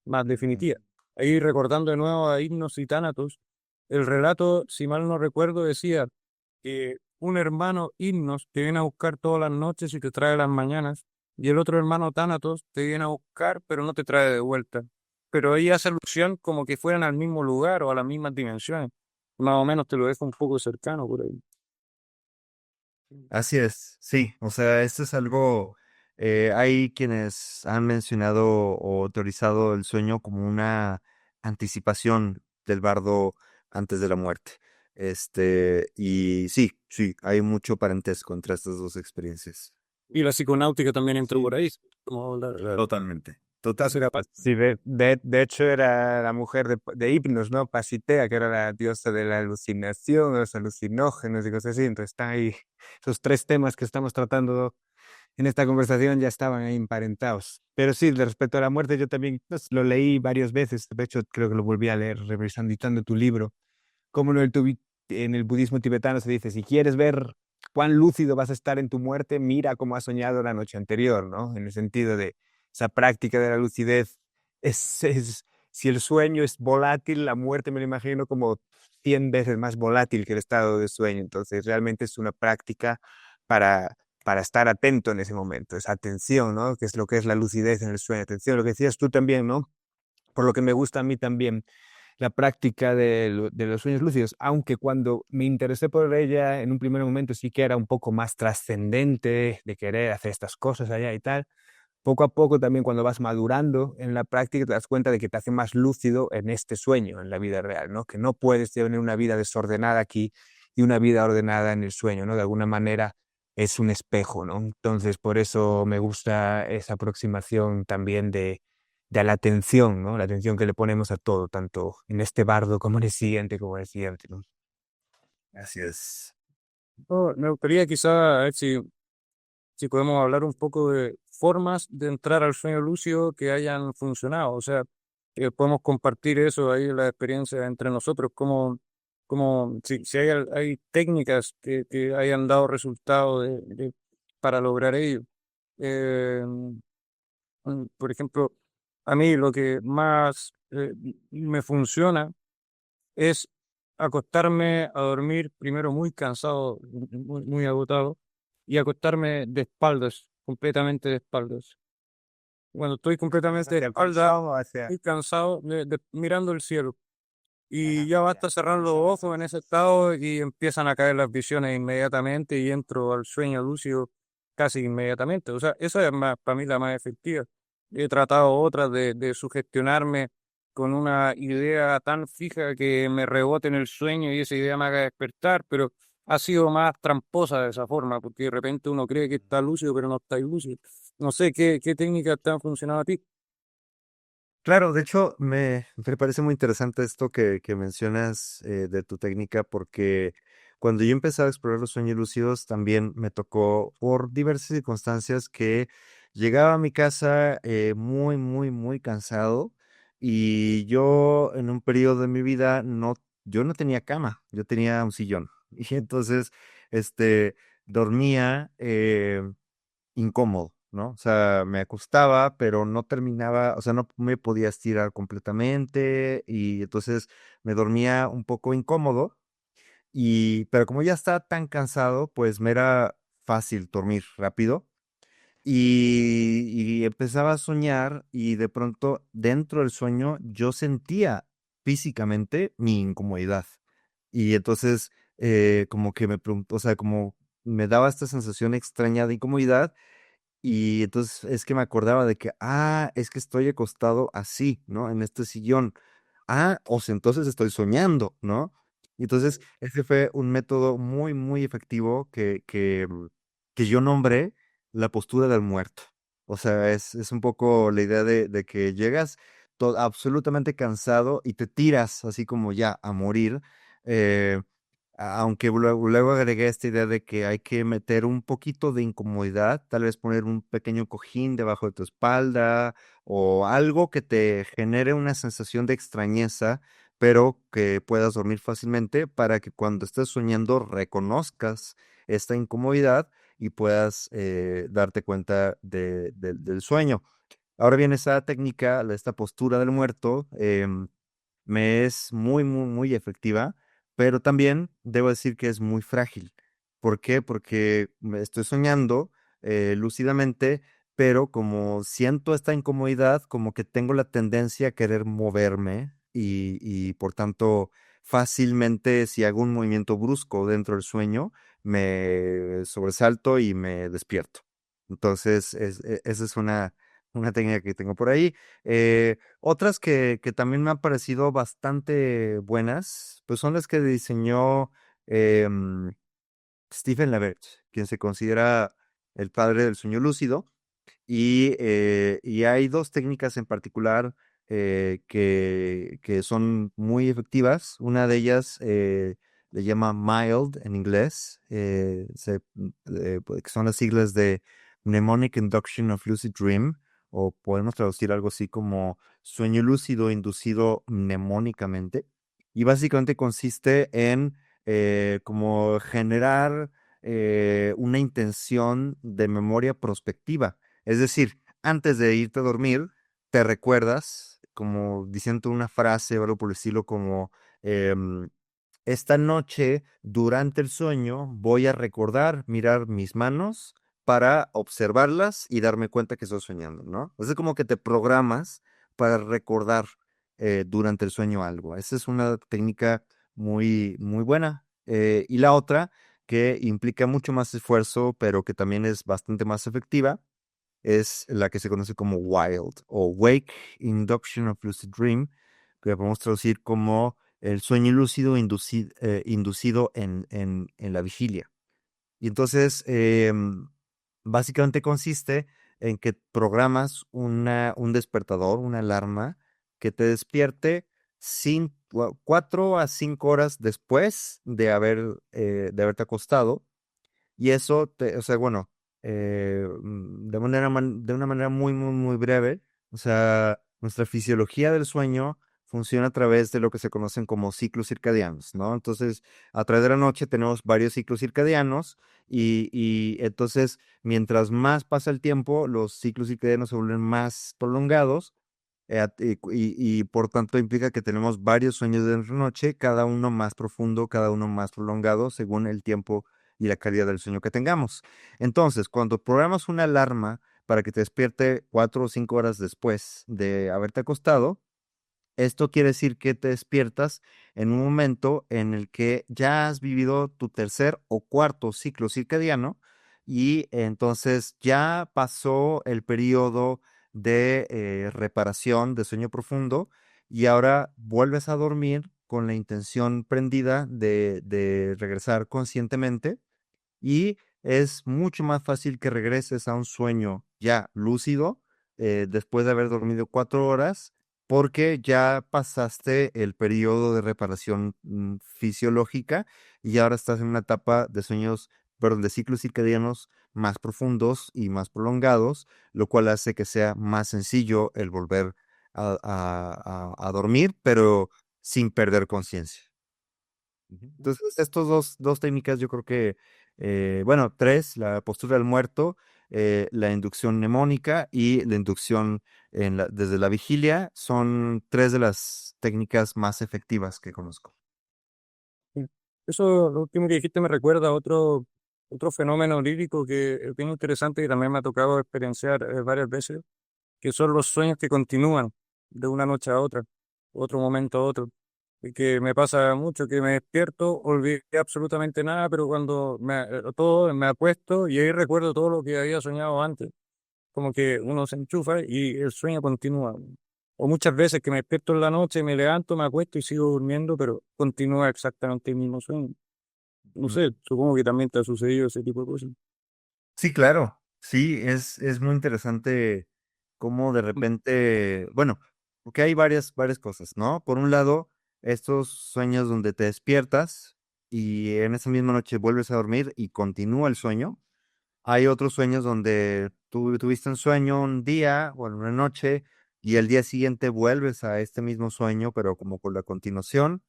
más definitivas. Ahí recordando de nuevo a Himnos y Tánatos, el relato, si mal no recuerdo, decía que un hermano Himnos te viene a buscar todas las noches y te trae las mañanas, y el otro hermano Tánatos te viene a buscar pero no te trae de vuelta. Pero ahí hace alusión como que fueran al mismo lugar o a las mismas dimensiones. Más o menos te lo dejo un poco cercano por ahí. Así es, sí, o sea, esto es algo, hay quienes han mencionado o teorizado el sueño como una anticipación del bardo antes de la muerte. Y sí, sí, hay mucho parentesco entre estas dos experiencias. Y la psiconáutica también entró Sí, por ahí, como totalmente, será totalmente. Sí, de hecho era la mujer de Hipnos, ¿no? Pasitea, que era la diosa de la alucinación, los alucinógenos y cosas así. Entonces están ahí esos tres temas que estamos tratando en esta conversación ya estaban ahí emparentados. Pero sí, respecto a la muerte, yo también pues, lo leí varias veces. De hecho, creo que lo volví a leer revisando tu libro. Como en el budismo tibetano se dice, si quieres ver cuán lúcido vas a estar en tu muerte, mira cómo has soñado la noche anterior, ¿no? En el sentido de esa práctica de la lucidez. Si el sueño es volátil, la muerte me lo imagino como 100 veces más volátil que el estado de sueño. Entonces, realmente es una práctica para, para estar atento en ese momento, esa atención, ¿no? Que es lo que es la lucidez en el sueño. Atención, lo que decías tú también, ¿no? Por lo que me gusta a mí también la práctica de los sueños lúcidos, aunque cuando me interesé por ella en un primer momento sí que era un poco más trascendente de querer hacer estas cosas allá y tal, poco a poco también cuando vas madurando en la práctica te das cuenta de que te hace más lúcido en este sueño, en la vida real, ¿no? Que no puedes tener una vida desordenada aquí y una vida ordenada en el sueño, ¿no? De alguna manera es un espejo, ¿no? Entonces, por eso me gusta esa aproximación también de la atención, ¿no? La atención que le ponemos a todo, tanto en este bardo como en el siguiente, ¿no? Así es. Oh, me gustaría quizá a ver si podemos hablar un poco de formas de entrar al sueño lúcido que hayan funcionado. O sea, que podemos compartir eso ahí, la experiencia entre nosotros, como si hay técnicas que hayan dado resultado para lograr ello. Eh, por ejemplo, a mí lo que más me funciona es acostarme a dormir primero muy cansado, muy agotado, y acostarme de espaldas, completamente de espaldas. Cuando estoy completamente de Hacia el espaldas, costado, hacia... estoy cansado mirando el cielo. Y Ajá, ya ya. basta cerrar los ojos en ese estado y empiezan a caer las visiones inmediatamente y entro al sueño lúcido casi inmediatamente. O sea, esa es más, para mí la más efectiva. He tratado otras de sugestionarme con una idea tan fija que me rebote en el sueño y esa idea me haga despertar, pero ha sido más tramposa de esa forma, porque de repente uno cree que está lúcido, pero no está lúcido. No sé qué técnicas te han funcionado a ti. Claro, de hecho, me parece muy interesante esto que mencionas de tu técnica, porque cuando yo empecé a explorar los sueños lúcidos, también me tocó por diversas circunstancias que llegaba a mi casa muy, muy, muy cansado y yo en un periodo de mi vida yo no tenía cama, yo tenía un sillón y entonces, este, dormía. Incómodo, ¿no? O sea, me acostaba, pero no terminaba, o sea, no me podía estirar completamente y entonces me dormía un poco incómodo pero como ya estaba tan cansado, pues me era fácil dormir rápido y empezaba a soñar y de pronto dentro del sueño yo sentía físicamente mi incomodidad y entonces como que me preguntó, o sea, como me daba esta sensación extraña de incomodidad y entonces es que me acordaba de que, es que estoy acostado así, ¿no? En este sillón. O sea, entonces estoy soñando, ¿no? Y entonces ese fue un método muy, muy efectivo que yo nombré la postura del muerto. O sea, es un poco la idea de que llegas absolutamente cansado y te tiras así como ya a morir. eh, Aunque luego agregué esta idea de que hay que meter un poquito de incomodidad, tal vez poner un pequeño cojín debajo de tu espalda o algo que te genere una sensación de extrañeza, pero que puedas dormir fácilmente para que cuando estés soñando reconozcas esta incomodidad y puedas darte cuenta del sueño. Ahora bien, esa técnica, esta postura del muerto, me es muy, muy, muy efectiva, pero también debo decir que es muy frágil. ¿Por qué? Porque me estoy soñando lúcidamente, pero como siento esta incomodidad, como que tengo la tendencia a querer moverme y por tanto fácilmente si hago un movimiento brusco dentro del sueño, me sobresalto y me despierto. Entonces, esa es una técnica que tengo por ahí. Otras que también me han parecido bastante buenas, pues son las que diseñó em, Stephen LaBerge, quien se considera el padre del sueño lúcido. Y hay dos técnicas en particular que son muy efectivas. Una de ellas le llama mild en inglés, que son las siglas de Mnemonic Induction of Lucid Dream, o podemos traducir algo así como sueño lúcido inducido mnemónicamente. Y básicamente consiste en como generar una intención de memoria prospectiva. Es decir, antes de irte a dormir, te recuerdas, como diciendo una frase o algo por el estilo como, em, esta noche, durante el sueño, voy a recordar mirar mis manos para observarlas y darme cuenta que estoy soñando, ¿no? Es como que te programas para recordar durante el sueño algo. Esa es una técnica muy, muy buena. Y la otra, que implica mucho más esfuerzo, pero que también es bastante más efectiva, es la que se conoce como WILD o Wake Induction of Lucid Dream, que podemos traducir como el sueño lúcido inducido en la vigilia. Y entonces, básicamente consiste en que programas un despertador, una alarma, que te despierte 4 a 5 horas después de haberte acostado. Y eso, o sea, bueno, de una manera muy, muy, muy breve, o sea, nuestra fisiología del sueño funciona a través de lo que se conocen como ciclos circadianos, ¿no? Entonces, a través de la noche tenemos varios ciclos circadianos y entonces, mientras más pasa el tiempo, los ciclos circadianos se vuelven más prolongados y por tanto implica que tenemos varios sueños de noche, cada uno más profundo, cada uno más prolongado, según el tiempo y la calidad del sueño que tengamos. Entonces, cuando programas una alarma para que te despierte 4 o 5 horas después de haberte acostado, esto quiere decir que te despiertas en un momento en el que ya has vivido tu tercer o cuarto ciclo circadiano y entonces ya pasó el periodo de reparación de sueño profundo y ahora vuelves a dormir con la intención prendida de regresar conscientemente y es mucho más fácil que regreses a un sueño ya lúcido después de haber dormido 4 horas porque ya pasaste el periodo de reparación fisiológica y ahora estás en una etapa de sueños, perdón, de ciclos circadianos más profundos y más prolongados, lo cual hace que sea más sencillo el volver a dormir, pero sin perder conciencia. Entonces, estos dos técnicas yo creo que, bueno, tres, la postura del muerto, la inducción mnemónica y la inducción desde la vigilia, son tres de las técnicas más efectivas que conozco. Sí. Eso, lo último que dijiste me recuerda a otro fenómeno lírico que es bien interesante y también me ha tocado experienciar varias veces, que son los sueños que continúan de una noche a otra, otro momento a otro. Y que me pasa mucho, que me despierto, olvidé absolutamente nada, pero cuando todo me acuesto y ahí recuerdo todo lo que había soñado antes. Como que uno se enchufa y el sueño continúa. O muchas veces que me despierto en la noche, me levanto, me acuesto y sigo durmiendo, pero continúa exactamente el mismo sueño. No Mm. sé, supongo que también te ha sucedido ese tipo de cosas. Sí, claro. Sí, es muy interesante cómo de repente, bueno, porque hay varias cosas, ¿no? Por un lado, estos sueños donde te despiertas y en esa misma noche vuelves a dormir y continúa el sueño. Hay otros sueños donde tú tuviste un sueño un día o en una noche y el día siguiente vuelves a este mismo sueño, pero como con la continuación.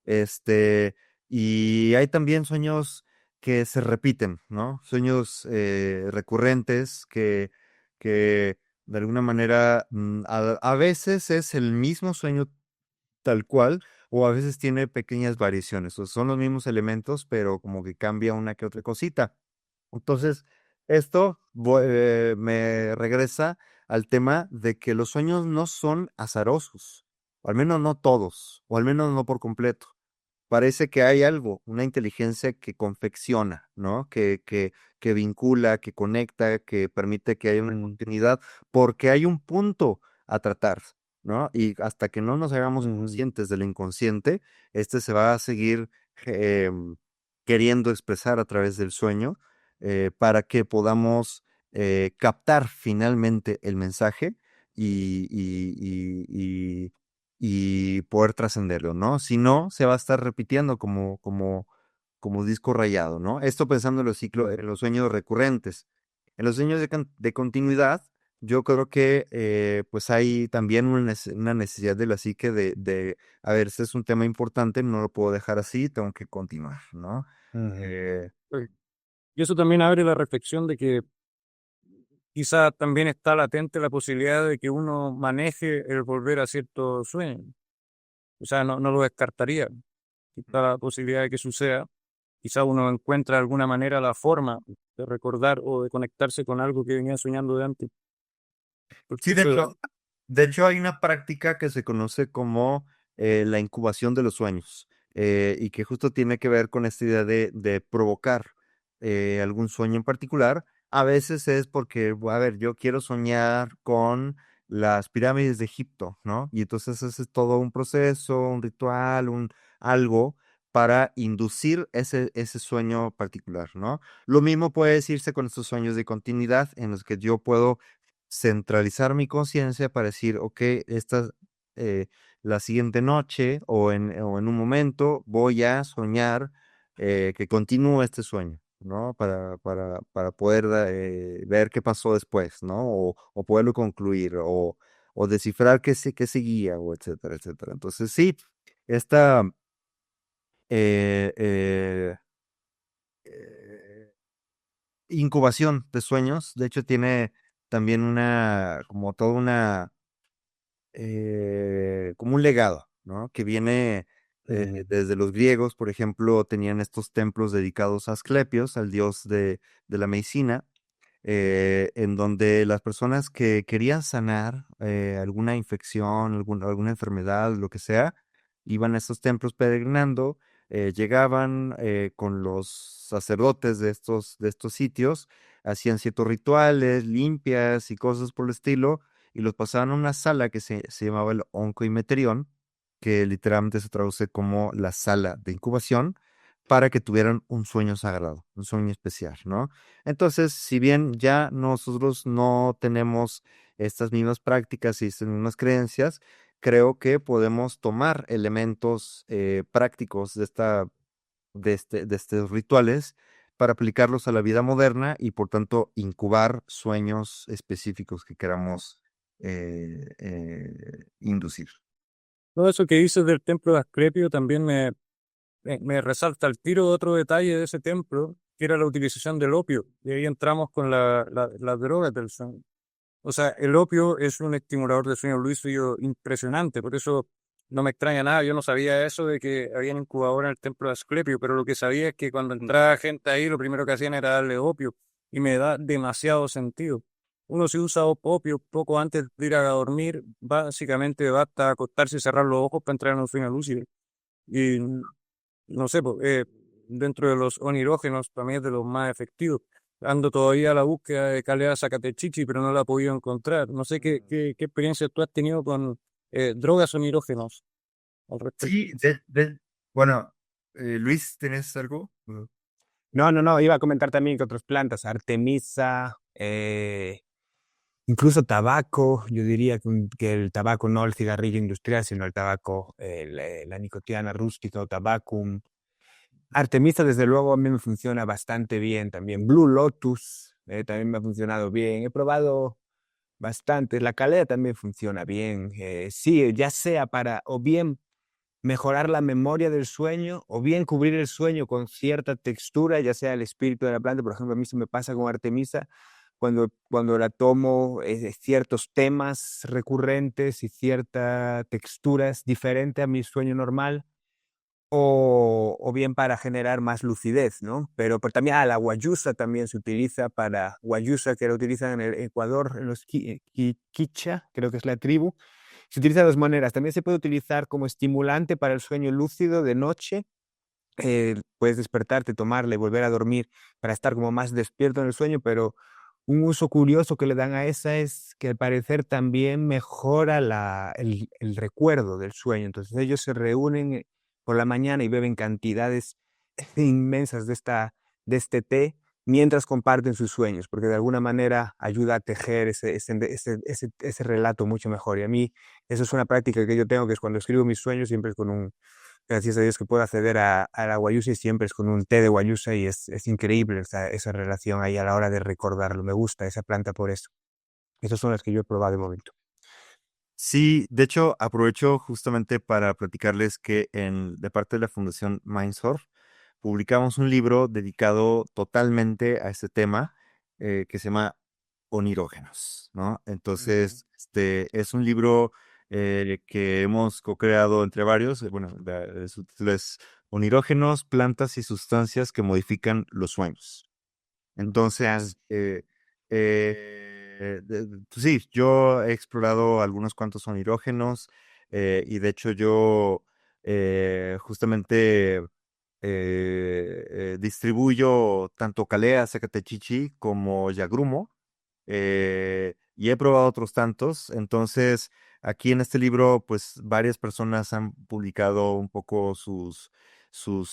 Este, y hay también sueños que se repiten, ¿no? Sueños recurrentes que de alguna manera a veces es el mismo sueño tal cual o a veces tiene pequeñas variaciones. O son los mismos elementos, pero como que cambia una que otra cosita. Entonces, esto me regresa al tema de que los sueños no son azarosos, o al menos no todos, o al menos no por completo. Parece que hay algo, una inteligencia que confecciona, ¿no? Que vincula, que conecta, que permite que haya una continuidad, porque hay un punto a tratar, ¿no? Y hasta que no nos hagamos conscientes del inconsciente, este se va a seguir queriendo expresar a través del sueño para que podamos captar finalmente el mensaje y, y poder trascenderlo, ¿no? Si no, se va a estar repitiendo como disco rayado, ¿no? Esto pensando en los ciclos, en los sueños recurrentes. En los sueños de continuidad, yo creo que pues hay también una necesidad de la psique a ver, este es un tema importante, no lo puedo dejar así, tengo que continuar, ¿no? Ujú. Eh, Y eso también abre la reflexión de que quizá también está latente la posibilidad de que uno maneje el volver a ciertos sueños. O sea, no lo descartaría. Está la posibilidad de que suceda. Quizá uno encuentra de alguna manera la forma de recordar o de conectarse con algo que venía soñando de antes. Porque sí, de eso, hecho, de hecho, hay una práctica que se conoce como la incubación de los sueños y que justo tiene que ver con esta idea de provocar algún sueño en particular a veces es porque, a ver, yo quiero soñar con las pirámides de Egipto, ¿no? Y entonces es todo un proceso, un ritual, algo para inducir ese sueño particular, ¿no? Lo mismo puede decirse con estos sueños de continuidad en los que yo puedo centralizar mi conciencia para decir, ok, eh, la siguiente noche o en un momento voy a soñar que continúe este sueño, ¿no? Para poder ver qué pasó después, ¿no? O poderlo concluir o descifrar qué seguía, o etcétera, etcétera. Entonces, sí, esta eh, eh, eh, incubación de sueños, de hecho, tiene también como toda como un legado, ¿no? Que viene desde los griegos, por ejemplo, tenían estos templos dedicados a Asclepios, al dios de la medicina, en donde las personas que querían sanar alguna infección, alguna enfermedad, lo que sea, iban a estos templos peregrinando, llegaban con los sacerdotes de estos sitios, hacían ciertos rituales, limpias y cosas por el estilo, y los pasaban a una sala que se llamaba el oncoimeterión, que literalmente se traduce como la sala de incubación, para que tuvieran un sueño sagrado, un sueño especial, ¿no? Entonces, si bien ya nosotros no tenemos estas mismas prácticas y estas mismas creencias, creo que podemos tomar elementos prácticos de estos rituales para aplicarlos a la vida moderna y por tanto incubar sueños específicos que queramos inducir. Todo eso que dices del templo de Asclepio también me resalta el tiro de otro detalle de ese templo, que era la utilización del opio. Y ahí entramos con las drogas del sueño. O sea, el opio es un estimulador de sueño lúcido impresionante, por eso no me extraña nada. Yo no sabía eso de que habían incubadora en el templo de Asclepio, pero lo que sabía es que cuando entraba gente ahí, lo primero que hacían era darle opio, y me da demasiado sentido. Uno si usa opio poco antes de ir a dormir, básicamente basta acostarse y cerrar los ojos para entrar en un sueño lúcido. Y no sé, dentro de los onirógenos también es de los más efectivos. Ando todavía a la búsqueda de calidad Zacatechichi, pero no la he podido encontrar. No sé qué experiencia tú has tenido con drogas onirógenos al respecto. Sí, bueno, Luis, ¿tienes algo? No, no, no, iba a comentar también que otras plantas, Artemisa, incluso tabaco, yo diría que el tabaco, no el cigarrillo industrial, sino el tabaco, la nicotiana rústica o tabacum. Artemisa, desde luego, a mí me funciona bastante bien también. Blue Lotus, también me ha funcionado bien. He probado bastante. La calea también funciona bien. Sí, ya sea para o bien mejorar la memoria del sueño o bien cubrir el sueño con cierta textura, ya sea el espíritu de la planta. Por ejemplo, a mí se me pasa con Artemisa cuando la tomo, ciertos temas recurrentes y cierta textura es diferente a mi sueño normal o bien para generar más lucidez, ¿no? Pero también la guayusa también se utiliza para guayusa, que la utilizan en el Ecuador, en los Quicha, creo que es la tribu. Se utiliza de dos maneras. También se puede utilizar como estimulante para el sueño lúcido de noche. Puedes despertarte, tomarla y volver a dormir para estar como más despierto en el sueño, pero un uso curioso que le dan a esa es que al parecer también mejora el recuerdo del sueño. Entonces ellos se reúnen por la mañana y beben cantidades inmensas de este té mientras comparten sus sueños, porque de alguna manera ayuda a tejer ese relato mucho mejor. Y a mí eso es una práctica que yo tengo, que es cuando escribo mis sueños, siempre es con gracias a Dios que puedo acceder a la guayusa y siempre es con un té de guayusa y es increíble esa relación ahí a la hora de recordarlo. Me gusta esa planta por eso. Esas son las que yo he probado de momento. Sí, de hecho, aprovecho justamente para platicarles que de parte de la Fundación Mindsurf publicamos un libro dedicado totalmente a este tema que se llama Onirógenos, ¿no? Entonces, es un libro que hemos co-creado entre varios. Bueno, su título es Onirógenos, plantas y sustancias que modifican los sueños. Entonces, pues sí, yo he explorado algunos cuantos son hidrógenos y de hecho yo justamente distribuyo tanto Calea, Zacatechichi como Yagrumo, y he probado otros tantos. Entonces, aquí en este libro, pues varias personas han publicado un poco sus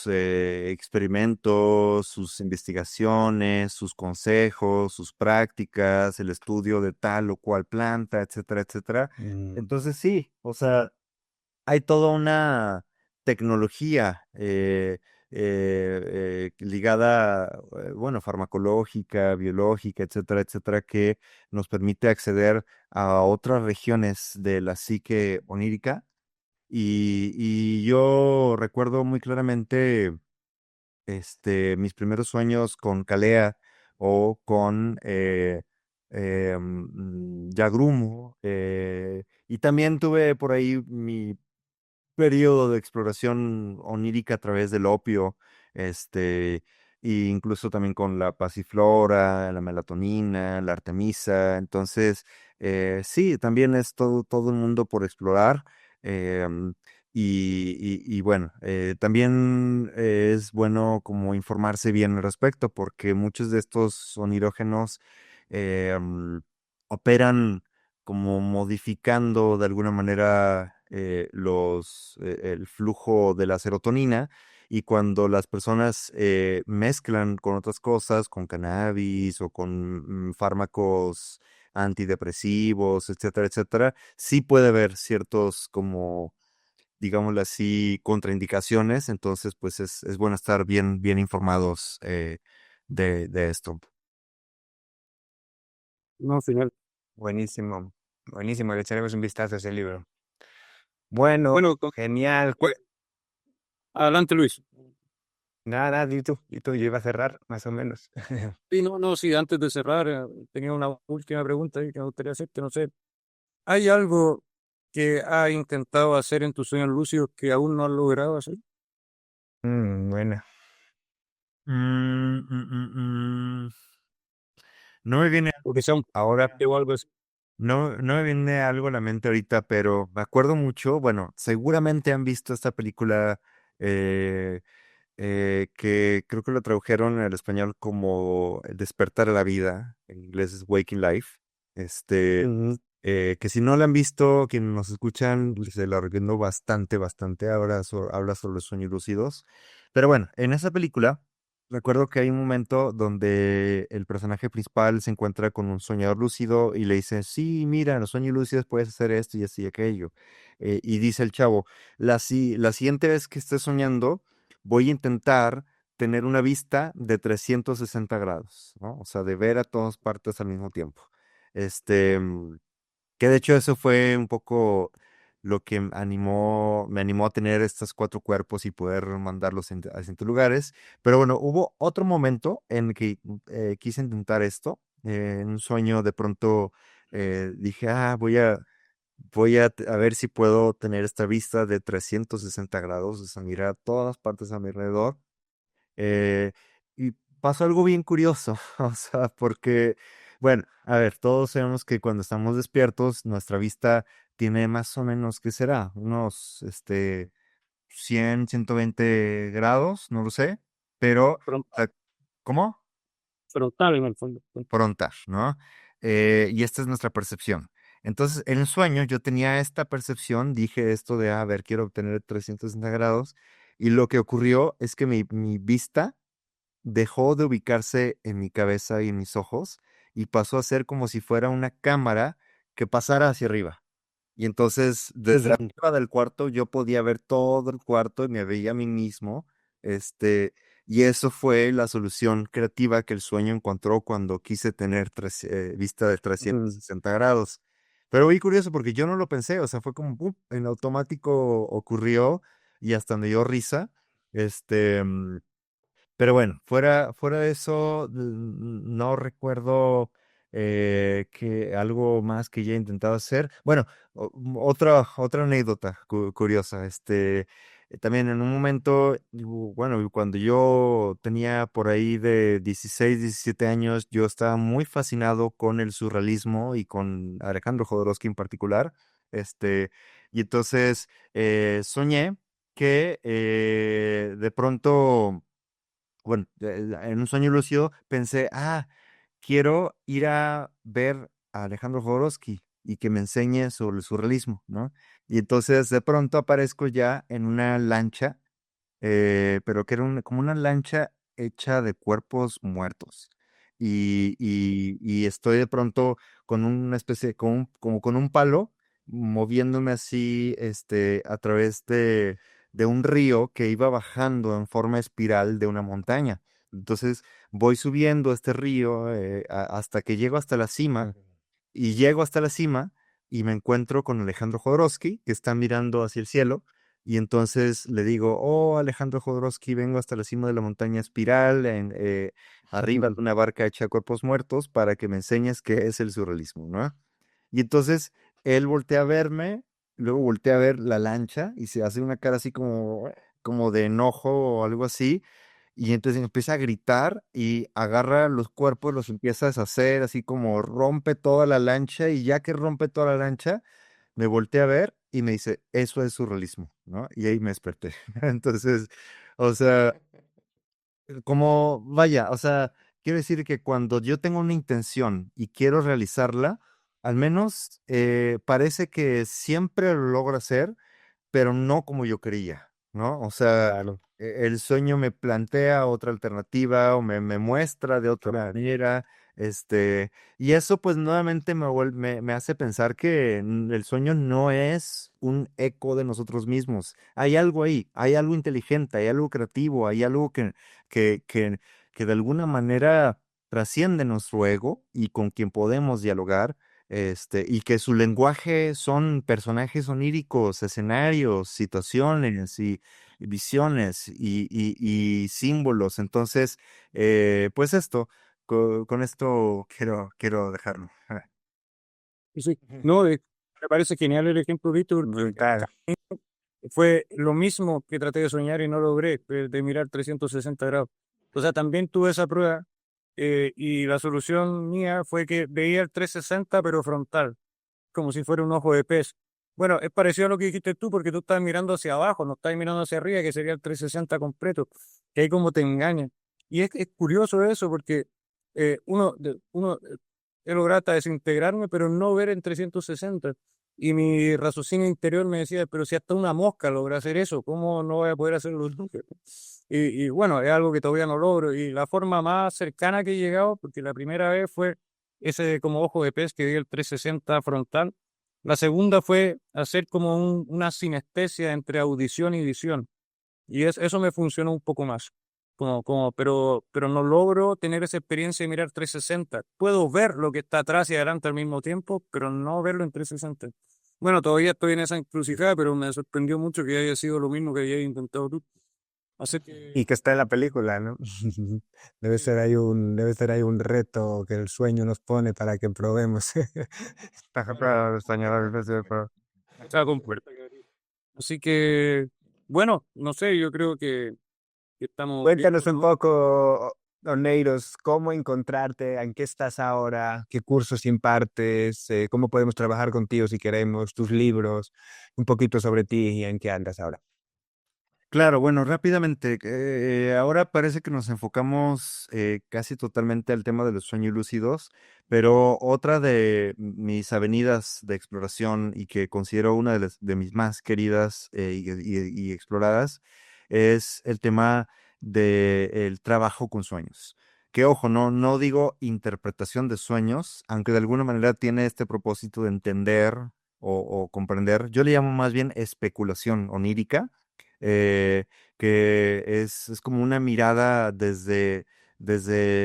experimentos, sus investigaciones, sus consejos, sus prácticas, el estudio de tal o cual planta, etcétera, etcétera. Entonces, sí, o sea, hay toda una tecnología ligada, bueno, farmacológica, biológica, etcétera, etcétera, que nos permite acceder a otras regiones de la psique onírica. Y yo recuerdo muy claramente mis primeros sueños con Calea o con Yagrumo. Y también tuve por ahí mi periodo de exploración onírica a través del opio, este, e incluso también con la pasiflora, la melatonina, la artemisa. Entonces, sí, también es todo un mundo por explorar. em, y bueno, también es bueno como informarse bien al respecto, porque muchos de estos onirógenos operan como modificando de alguna manera el flujo de la serotonina, y cuando las personas mezclan con otras cosas, con cannabis o con fármacos antidepresivos, etcétera, etcétera, sí puede haber ciertos como, digámoslo así, contraindicaciones. Entonces pues es bueno estar bien informados de esto. No, final. Buenísimo, buenísimo, le echaremos un vistazo a ese libro. Bueno, Bueno, genial. adelante, Luis. Nada, nada, y tú, yo iba a cerrar, más o menos. Sí, no, no, sí, antes de cerrar, tenía una última pregunta ahí que me gustaría hacerte, no sé. ¿Hay algo que has intentado hacer en tus sueños lúcidos que aún no has logrado hacer? Bueno. Mm, mm, mm, mm. No me viene O que sea un ahora. o algo así. No me viene algo a la mente ahorita, pero me acuerdo mucho. Bueno, seguramente han visto esta película eh, que creo que lo tradujeron en el español como El despertar a la vida. En inglés es Waking Life. Este, Ujú. que si no la han visto, quienes nos escuchan, se la recomiendo bastante, bastante. Ahora habla sobre los sueños lúcidos. Pero bueno, en esa película, recuerdo que hay un momento donde el personaje principal se encuentra con un soñador lúcido y le dice, sí, mira, en los sueños lúcidos puedes hacer esto y así y aquello. Y dice el chavo, la siguiente vez que estés soñando, voy a intentar tener una vista de 360 grados, ¿no? O sea, de ver a todas partes al mismo tiempo. Este, mm, que de hecho eso fue un poco lo que me animó a tener estos cuatro cuerpos y poder mandarlos a distintos lugares. Pero bueno, hubo otro momento en que quise intentar esto. En un sueño de pronto dije, a ver si puedo tener esta vista de 360 grados, o sea, mirar todas partes a mi alrededor. Eh, y pasó algo bien curioso, o sea, porque, bueno, a ver, todos sabemos que cuando estamos despiertos, nuestra vista tiene más o menos, ¿qué será? Unos, 100, 120 grados, no lo sé, pero, Frontal, ah, ¿cómo? frontal en el fondo. Frontal, ¿no? Y esta es nuestra percepción. Entonces, en el sueño yo tenía esta percepción, dije esto de, a ver, quiero obtener 360 grados, y lo que ocurrió es que mi vista dejó de ubicarse en mi cabeza y en mis ojos y pasó a ser como si fuera una cámara que pasara hacia arriba. Y entonces, desde Ujú. arriba del cuarto, yo podía ver todo el cuarto y me veía a mí mismo. Este, y eso fue la solución creativa que el sueño encontró cuando quise tener vista de Ujú. 360 grados. Pero muy curioso porque yo no lo pensé, o sea, fue como ¡pum! En automático ocurrió y hasta me dio risa. Este, mm, pero bueno, fuera de eso, no recuerdo que algo más que ya he intentado hacer. Bueno, otra anécdota curiosa. También en un momento, bueno, cuando yo tenía por ahí de 16 17 años, yo estaba muy fascinado con el surrealismo y con Alejandro Jodorowsky en particular. Este, y entonces soñé que de pronto, bueno, en un sueño lúcido pensé, quiero ir a ver a Alejandro Jodorowsky y que me enseñe sobre el surrealismo, ¿no? Y entonces de pronto aparezco ya en una lancha, pero que era como una lancha hecha de cuerpos muertos. Y estoy de pronto con una especie, como con un palo, moviéndome así, a través de un río que iba bajando en forma espiral de una montaña. Entonces voy subiendo este río hasta que llego hasta la cima y llego hasta la cima y me encuentro con Alejandro Jodorowsky, que está mirando hacia el cielo. Y entonces le digo, oh, Alejandro Jodorowsky, vengo hasta la cima de la montaña espiral, arriba de una barca hecha de cuerpos muertos, para que me enseñes qué es el surrealismo, ¿no? Y entonces él voltea a verme, luego voltea a ver la lancha y se hace una cara así como de enojo o algo así. Y entonces empieza a gritar y agarra los cuerpos, los empieza a deshacer, así como rompe toda la lancha. Y ya que rompe toda la lancha, me volteé a ver y me dice, eso es surrealismo, ¿no? Y ahí me desperté. Entonces, o sea, como, vaya, o sea, quiero decir que cuando yo tengo una intención y quiero realizarla, al menos parece que siempre lo logro hacer, pero no como yo creía, ¿no? O sea, Claro. el sueño me plantea otra alternativa o me muestra de otra manera, y eso pues nuevamente me hace pensar que el sueño no es un eco de nosotros mismos. Hay algo ahí, hay algo inteligente, hay algo creativo, hay algo que, que, que de alguna manera trasciende nuestro ego y con quien podemos dialogar, y que su lenguaje son personajes oníricos, escenarios, situaciones y visiones y símbolos. Entonces, pues esto, con esto quiero dejarlo. Sí, no, me parece genial el ejemplo, Víctor. Brutal. Fue lo mismo que traté de soñar y no logré, de mirar 360 grados. O sea, también tuve esa prueba y la solución mía fue que veía el 360 pero frontal, como si fuera un ojo de pez. Bueno, es parecido a lo que dijiste tú, porque tú estás mirando hacia abajo, no estás mirando hacia arriba, que sería el 360 completo, que ahí como te engaña. Y es curioso eso, porque uno he logrado hasta desintegrarme, pero no ver en 360. Y mi raciocinio interior me decía, pero si hasta una mosca logra hacer eso, ¿cómo no voy a poder hacerlo nunca? Y bueno, es algo que todavía no logro. Y la forma más cercana que he llegado, porque la primera vez fue ese como ojo de pez que dio el 360 frontal. La segunda fue hacer como una sinestesia entre audición y visión. Y eso me funcionó un poco más. Pero no logro tener esa experiencia de mirar 360. Puedo ver lo que está atrás y adelante al mismo tiempo, pero no verlo en 360. Bueno, todavía estoy en esa encrucijada, pero me sorprendió mucho que haya sido lo mismo que había intentado tú. Así Y que que está en la película, ¿no? Debe ser ahí un reto que el sueño nos pone para que probemos. Está para soñar a veces, pero- estaba con puerta. Así que, bueno, no sé, yo creo que estamos bien. Cuéntanos un poco, Oneiros, cómo encontrarte, en qué estás ahora, qué cursos impartes, cómo podemos trabajar contigo si queremos, tus libros, un poquito sobre ti y en qué andas ahora. Claro, bueno, rápidamente, ahora parece que nos enfocamos casi totalmente al tema de los sueños lúcidos, pero otra de mis avenidas de exploración y que considero una de mis más queridas y exploradas es el tema del trabajo con sueños. Que ojo, no digo interpretación de sueños, aunque de alguna manera tiene este propósito de entender o comprender. Yo le llamo más bien especulación onírica, eh, que es como una mirada desde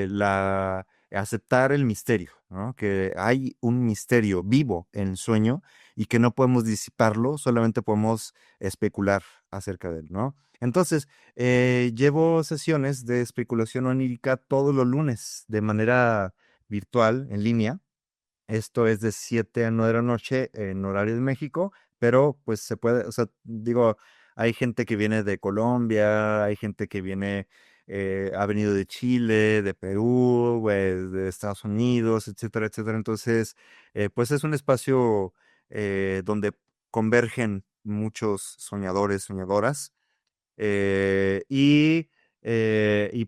la aceptar el misterio, ¿no? Que hay un misterio vivo en el sueño y que no podemos disiparlo, solamente podemos especular acerca de él, ¿no? Entonces, llevo sesiones de especulación onírica todos los lunes de manera virtual, en línea. Esto es de 7 a 9 de la noche en horario de México, pero pues se puede, o sea, digo, hay gente que viene de Colombia, hay gente que viene, ha venido de Chile, de Perú, de Estados Unidos, etcétera, etcétera. Entonces, pues es un espacio donde convergen muchos soñadores, soñadoras. Y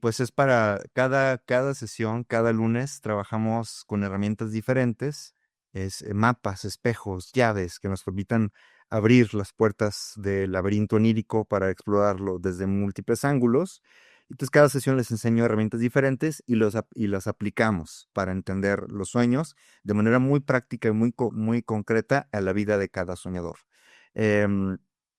pues es para cada sesión, cada lunes trabajamos con herramientas diferentes, mapas, espejos, llaves que nos permitan abrir las puertas del laberinto onírico para explorarlo desde múltiples ángulos. Entonces cada sesión les enseño herramientas diferentes y las aplicamos para entender los sueños de manera muy práctica y muy concreta a la vida de cada soñador. Em,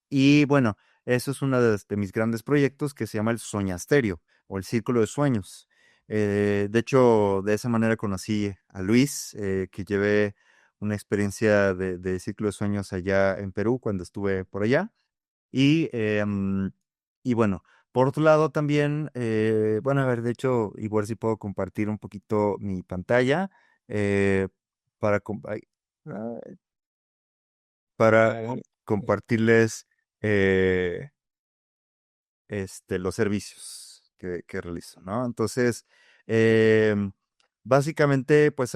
y bueno, eso es uno de mis grandes proyectos que se llama el Soñasterio o el Círculo de Sueños. De hecho, de esa manera conocí a Luis, que llevé una experiencia de Círculo de Sueños allá en Perú cuando estuve por allá. Y bueno, por otro lado también, bueno, a ver, de hecho, igual si puedo compartir un poquito mi pantalla eh, para, ay, para compartirles eh, los servicios que realizo, ¿no? Entonces, em, básicamente, pues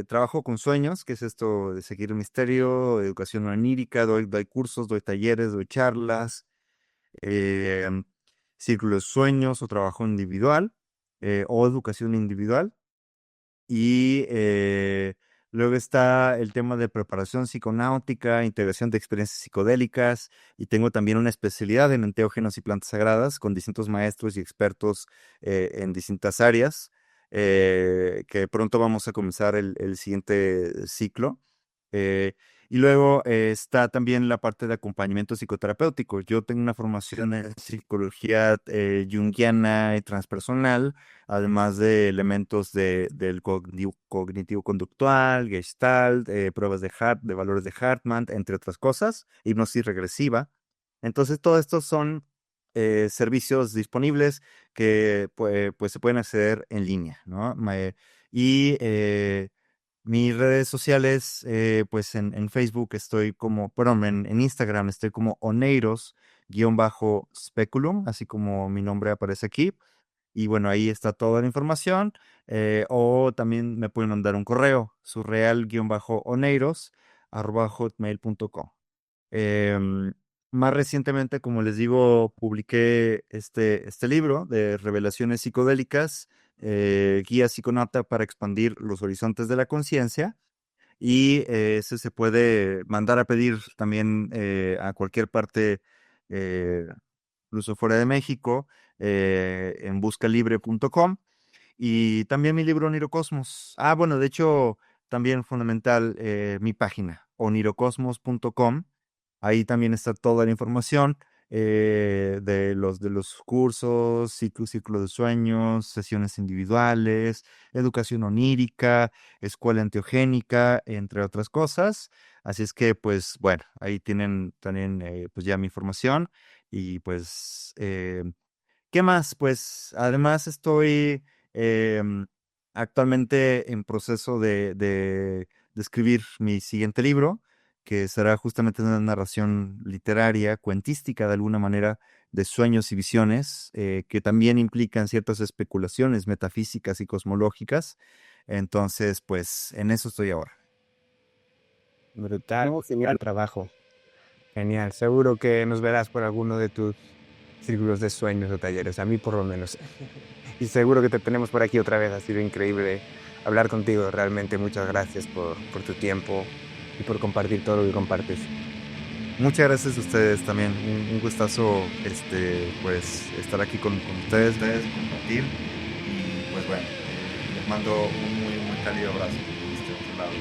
trabajo con sueños, que es esto de seguir el misterio, educación onírica, doy cursos, doy talleres, doy charlas, em, círculo de sueños o trabajo individual o educación individual. Y luego está el tema de preparación psiconáutica, integración de experiencias psicodélicas, y tengo también una especialidad en enteógenos y plantas sagradas con distintos maestros y expertos en distintas áreas, que pronto vamos a comenzar el siguiente ciclo. Eh, y luego está también la parte de acompañamiento psicoterapéutico. Yo tengo una formación en psicología junguiana y transpersonal, además de elementos del cognitivo-conductual, Gestalt, pruebas de valores de Hartman, entre otras cosas, hipnosis regresiva. Entonces, todo esto son servicios disponibles que pues se pueden acceder en línea, ¿no? Y mis redes sociales, pues en Facebook estoy como, perdón, en Instagram estoy como Oneiros-Speculum, así como mi nombre aparece aquí. Y bueno, ahí está toda la información. O también me pueden mandar un correo, surreal-oneiros@hotmail.com. Em, Más recientemente, como les digo, publiqué este libro de revelaciones psicodélicas, guía psiconauta para expandir los horizontes de la conciencia. Y ese se puede mandar a pedir también a cualquier parte, eh, incluso fuera de México, en buscalibre.com. Y también mi libro Onirocosmos. Ah, bueno, de hecho, también fundamental, mi página, onirocosmos.com. Ahí también está toda la información de los cursos, ciclo de sueños, sesiones individuales, educación onírica, escuela enteogénica, entre otras cosas. Así es que, pues, bueno, ahí tienen también, pues, ya mi información. Y pues, ¿qué más? Pues además estoy em, actualmente en proceso de escribir mi siguiente libro, que será justamente una narración literaria, cuentística de alguna manera, de sueños y visiones, que también implican ciertas especulaciones metafísicas y cosmológicas. Entonces, pues en eso estoy ahora. Brutal, genial trabajo. Genial, seguro que nos verás por alguno de tus círculos de sueños o talleres, a mí por lo menos. Y seguro que te tenemos por aquí otra vez, ha sido increíble hablar contigo, realmente muchas gracias por tu tiempo y por compartir todo lo que compartes. Muchas gracias a ustedes también, un gustazo pues estar aquí con ustedes, compartir, y pues bueno, les mando un muy, muy cálido abrazo desde otro lado.